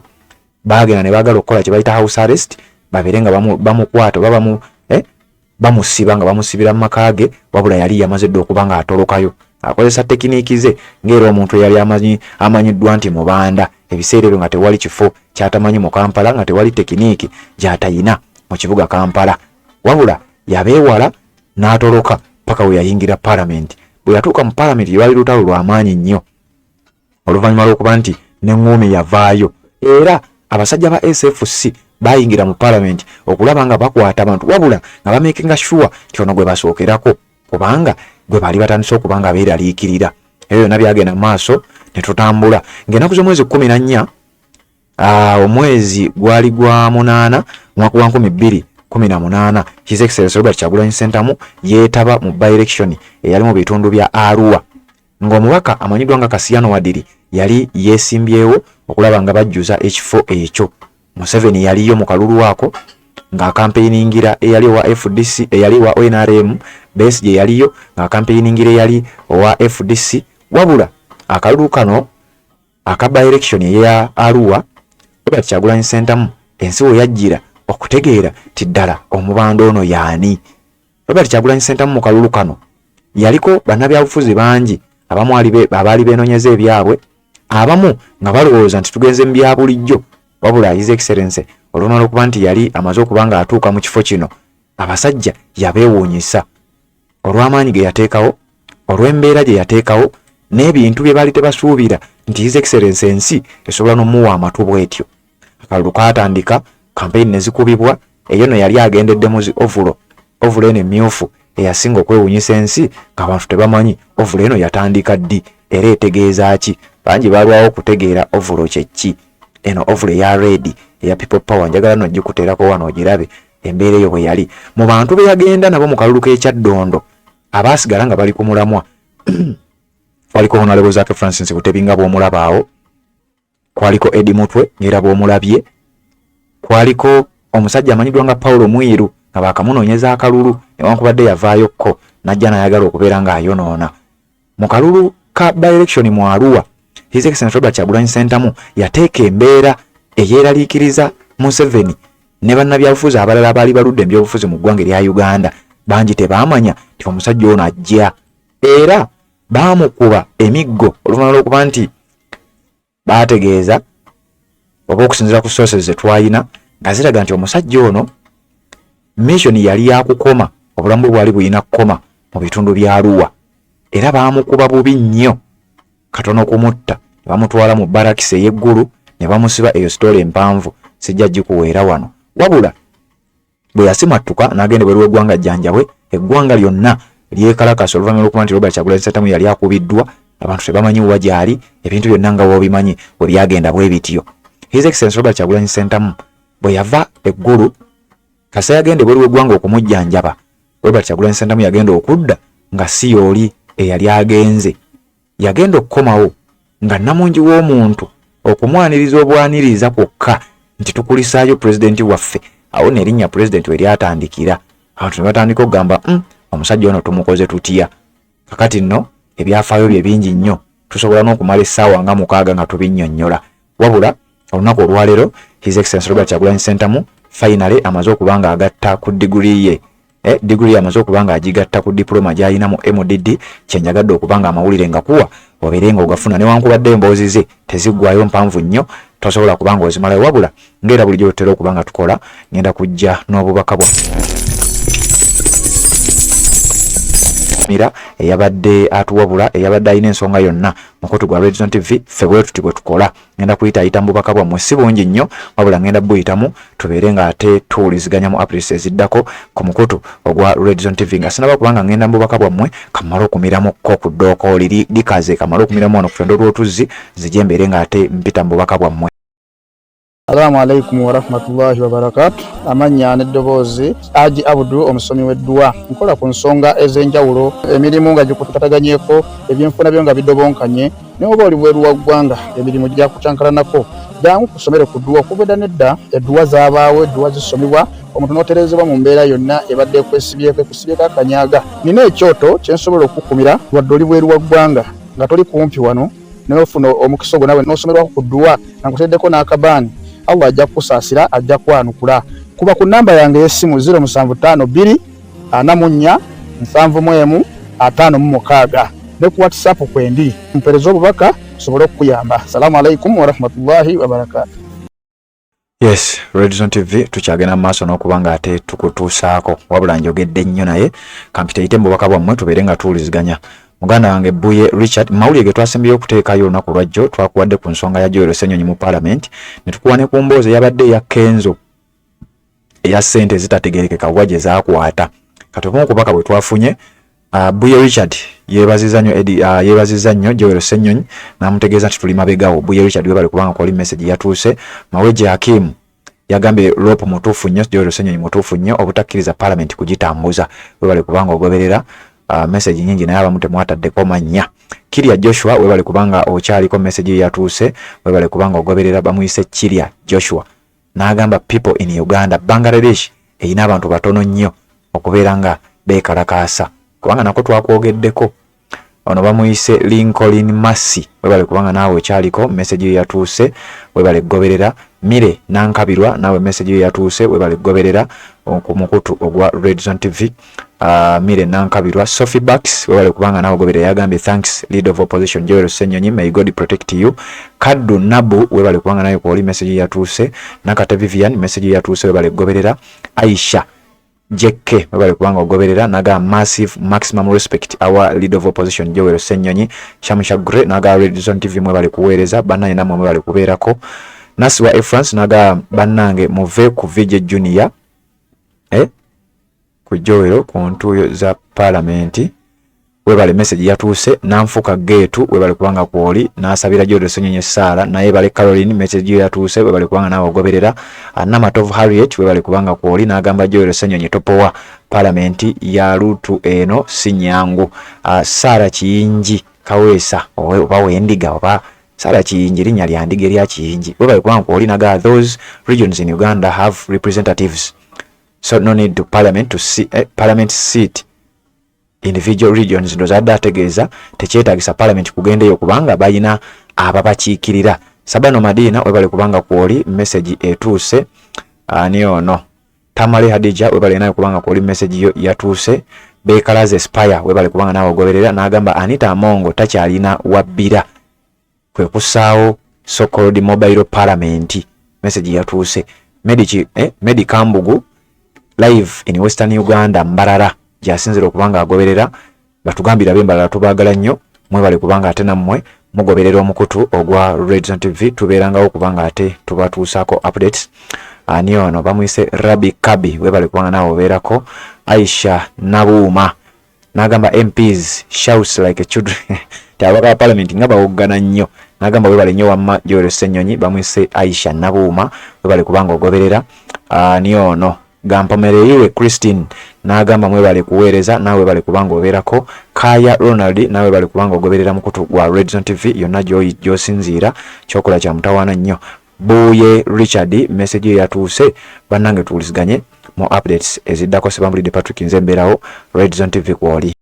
Baagenda ne baagala okukola kye bayita house arrest, babeere nga bamukwata oba bamusiba nga bamusibira mu maka ge, wabula yali yamaze dde okuba nga atolokayo. Akozesa tekiniiki ze ng'era omuntu eyali amanyiddwa nti mubanda, ebiseera ebyo nga tewali kifo kyatamanyi mu Kampala, nga tewali tekiniiki gy'atayina mu kibuga Kampala, wabula yabeewala n'atoloka paka we yayingira Paalamenti. Bwe yatuuka mu Paalamenti lwali lutalo lw'amaanyi nnyo oluvannyuma lw'okuba nti n'eŋŋuumi yavaayo, era abasajja ba SFC bayingira mu Paalamenti okulaba nga bakwata abantu, wabula nga bamekinga sure nti ono gwe basookerako kubanga gwe baali batandise okuba nga beeraliikirira. Ebyo byonna byagenda mu maaso ne tutambula ng'ennaku z'omwezi 14 omwezi gwali gwa 8 mwaka wa 2018 His Excellency Robert Kyagulanyi Ssentamu yeetaba mu by-election eyali mu bitundu bya Arua, ng'omubaka amanyiddwa nga Kasiyano Wadiri yali yeesimbyewo okulaba nga bajjuza ekifo ekyo. Museveni yaliyo mu kalulu ako ng'akampeiningira eyali owa FDC, eyali owa NRM, Besigye yaliyo ng'akampeiningira eyali owa FDC, wabula akalulu kano aka by-election eya Arua, Robert Kyagulanyi Ssentamu ensi we yajjira okutegeera ti ddala omubanda ono yaani. Robert Kyagulanyi Ssentamu mu kalulu kano yaliko bannabyabufuzi bangi abamu abaali benoonyeza ebyabwe, abamu nga balowooza nti tugenze mu bya bulijjo, wabula His Excellency olunaala okuba nti yali amaze okuba nga atuuka mu kifo kino, abasajja yabeewuunyisa olw'amaanyi ge yateekawo, olw'embeera gye yateekawo, n'ebintu bye baali tebasuubira nti His Excellency ensi esobola n'omuwa amatu bw'etyo. Akalulu kaatandika, kampeyini ne zikubibwa, eyo no yali agendedde mu zi ovulo eno emmyufu eyasinga okwewuunyisa ensi ng'abantu tebamanyi ovulo eno yatandika ddi era etegeeza ki. Bangi balwawo okutegeera ovulo kye ki. Eno ovulo eya red eya people power, njagala no gikuteerako wano ogirabe embeera eyo bwe yali. Mu bantu be yagenda nabo mu kalulu k'ekyaddondo abaasigala nga bali ku mulamwa waliko Honorable Zaake Francis Butebi nga bw'omulabaawo, kwaliko Eddie Mutwe ng'era bw'omulabye, kwaliko omusajja amanyiddwa nga Paulo Mwiru nga baakamunoonyeza akalulu newankubadde yavaayokko n'ajja n'ayagala okubeera ng'ayonoona. Mu kalulu ka by-election mu Arua, His Excellency Robert Kyagulanyi Ssentamu yateeka embeera eyeeraliikiriza Museveni ne bannabyabufuzi abalala abaali baludde ebyobufuzi mu ggwanga erya Uganda. Bangi tebaamanya nti omusajja ono ajja, era baamukuba emiggo oluvannyuma lw'okuba nti baategeeza oba okusinziira ku sources ze twayina nga ziraga nti omusajja ono mission yali yakukoma, obulamu bwe bwali buyina kukoma mu bitundu bya Arua, era baamukuba bubi nnyo katono kumutta, ne bamutwala mu barakisi ey'eggulu ne bamusiba. Eyo sitole empanvu sijja gikuweera wano, wabula bwe yasimattuka n'agendebwa lw'eggwanga jjanjabwe, eggwanga lyonna lyekalakasa oluvannyuma lw'okuba nti Robert Kyagulanyi Ssentamu yali akubiddwa, abantu tebamanyi wa gyali, ebintu byonna nga bw'obimanyi bwe byagenda bwe bityo. His Excellency Robert Kyagulanyi Ssentamu bwe yava eggulu kasa yagendebwa lw'eggwanga okumujjanjaba, Robert Kyagulanyi Ssentamu yagenda okudda nga si yooli eyali agenze, yagenda okukomawo nga namungi w'omuntu okumwaniriza obwaniriza kwokka nti tukulisaayo pulezidenti waffe. Awo n'erinnya pulezidenti we lyatandikira, abantu ne batandika okugamba omusajja ono tumukoze tutya. Kakati nno ebyafaayo bye bingi nnyo, tusobola n'okumala essaawa nga 6 nga tubinnyonnyola, wabula olunaku olwaleero His Excellency Robert Kyagulanyi Ssentamu finally amaze okuba nga agatta ku diguli ye, diguli amaze okuba nga agigatta ku diploma gy'alina mu MDD. Kyenjagadde okuba nga amawulire nga kuwa obeere nga ogafuna, newankubadde emboozi ze teziggwayo mpanvu nnyo, tosobola kuba nga ozimalayo, wabula ng'era bulijjo tutera okuba nga tukola, ngenda kujja n'obubaka bwa eyabadde atuwabula, eyabadde alina ensonga yonna mukutu gwa Red Zone TV. Ffe bwe tuti bwe tukola, ngenda kuyita mubaka bwammwe si bungi nnyo, wabula ngenda buyitamu tubeere nga ate tuwuliziganya mu apres eziddako ku mukutu ogwa Red Zone TV. Nga sinaba kubanga ngenda mubaka bwammwe kamala okumiramu ko ku ddooko likaze, kamala okumiramu wano ku ttendo lw'otuzzi, nzije mbeere nga ate mpita mubaka bwammwe. Assalamu alaikum warahmatullahi wabarakatuh. Amanya n'eddoboozi Haji Abudu omusomi w'eddwa. Nkola ku nsonga ez'enjawulo, emirimu nga gikutataganyeko, ebyenfuna byo nga bidobonkanye, ne oba oli bweru wa ggwanga emirimu gya kucankalanako. Jangu kusomere ku ddwa, okubeda nedda eddwa zaabaawo, eddwa zisomibwa, omuntu n'oterezebwa mu mbeera yonna ebadde ekwesibyeko akanyaaga. Nina ekyoto kye nsobola okukumira wadde oli bweru wa ggwanga nga toli kumpi wano, n'ofuna omukisa ogwo nawe n'osomerwako ku ddwa nga nkuteddeko n'akabaani. Allah ajja kusaasira, ajja kwanukula. Kuba ku namba yange y'essimu 0752 44 71 56 ne ku WhatsApp kwendi mpereza obubaka sobole okuyamba. Assalamu alaikum wa rahmatullahi wa barakatuh. Yes, Red Zone TV tukyagenda mu maaso n'okuba nga ate tukutuusaako, wabula njogedde nnyo naye kampitayite mu bubaka bwammwe tubeere nga tuwuliziganya. Muganda wange Buye Richard, mawulire ge twasembeyo okuteekayo olunaku lwajjo twakuwadde ku nsonga ya Joel Ssenyonyi mu Parliament, ne tukuwa ne ku mboozi eyabadde eya Kenzo eya ssente zitategerekeka wa gye zaakwata. Katuvumu okubaka bwe twafunye, Buye Richard yeebazizza nnyo Joel Ssenyonyi n'amutegeeza nti tuli mabegawo. Buye Richard webale kubanga kwali message yatuuse. Maweje Hakim yagambye ropo mutuufu nnyo, Joel Ssenyonyi mutuufu nnyo obutakkiriza Parliament kugitambuza. Webale kubanga ogoberera message nyingi naye abamu temwataddeko mannya. Kirya Joshua webale kubanga okyaliko message yatuuse, webale kubanga ogoberera bamuyise Kirya Joshua. N'agamba people in Uganda, Bangladesh eyina abantu batono nnyo okubeera nga beekalakaasa. Kubanga nako twakwogeddeko. Ono bamuyise Lincoln Masi, webale kubanga naawe okyaliko message yatuuse, webale goberera Mire Nankabirwa nawe message yo yatuuse webale goberera ku mukutu ogwa Red Zone TV. Mire Nankabirwa. Sophie Bucks webale kubanga nawe goberera yagambye thanks leader of opposition Joel Senyonyi, may God protect you. Kaddu Nabu webale kubanga nawe ko message yatuuse. Nakata Vivian message yatuuse webale goberera. Aisha Jekke webale kubanga goberera naga massive maximum respect our leader of opposition Joel Senyonyi. Shamusha Gre naga Red Zone TV webale kuweereza banaye namwe webale kubeerako. Nasiwa France naga bannange muve ku Vije Junior ku Joel ku ntuyo za parliament webale message yatuuse. Nanfuka Getu webale kubanga kwoli nasabira Joel Senyonyi Sala naye bale Caroline message yatuuse webale kubanga nawo goberera. Namatovu Harriet webale kubanga kwoli nagamba Joel Senyonyi topowa parliament ya Lutu eno sinyangu. Sara Kiyingi Kaweesa oba wendiga oba Sara Kiyingi linya lyandige lya Kiyingi webale kubanga kwoli naga those regions in Uganda have representatives, so no need to parliament to see parliament seat individual regions. Ndoza adategeeza tekyetaagisa parliament kugendeyo kubanga bayina ababakiikirira. Sabano Madina webale kubanga kwoli message etuuse. Ani ono Tamale Hadija webale nayo kubanga kwoli message yo yatuuse. Bekalaze Spire webale kubanga nawo goberera nagamba Anita Amongo takyalina wabbira kwe kusaawo so-called mobile parliament message yatuuse. Medi Kambugu live in Western Uganda Mbarara jasinzira okubanga agoberera batugambira bembalala tubagala nnyo mwebale kubanga ate nammwe mugoberera omukutu ogwa Red Zone TV tubeeranga okubanga ate tubatuusako updates. Ani ono bamwise Rabi Kabi webale kubanga nawo obeerako. Aisha Nabuuma nagamba MPs shouts like a children tabaka parliament nga bawogana nnyo nagamba webale nnyo wamma Joel Senyonyi bamwise Aisha Nabuuma webale kubanga ogoberera. Ani ono Gampomereyiwe Christine nagamba mwebale kuweereza nawe bale kubanga obeerako. Kaya Ronald nawe bale kubanga ogoberera mukutu gwa Red Zone TV yonna gy'osinziira kyokola kya mutawaana nnyo. Buye Richard message yatuuse bannange tuwuliziganye mu updates eziddako. Sebambulidde Patrick nze mbeerawo Red Zone TV kwoli.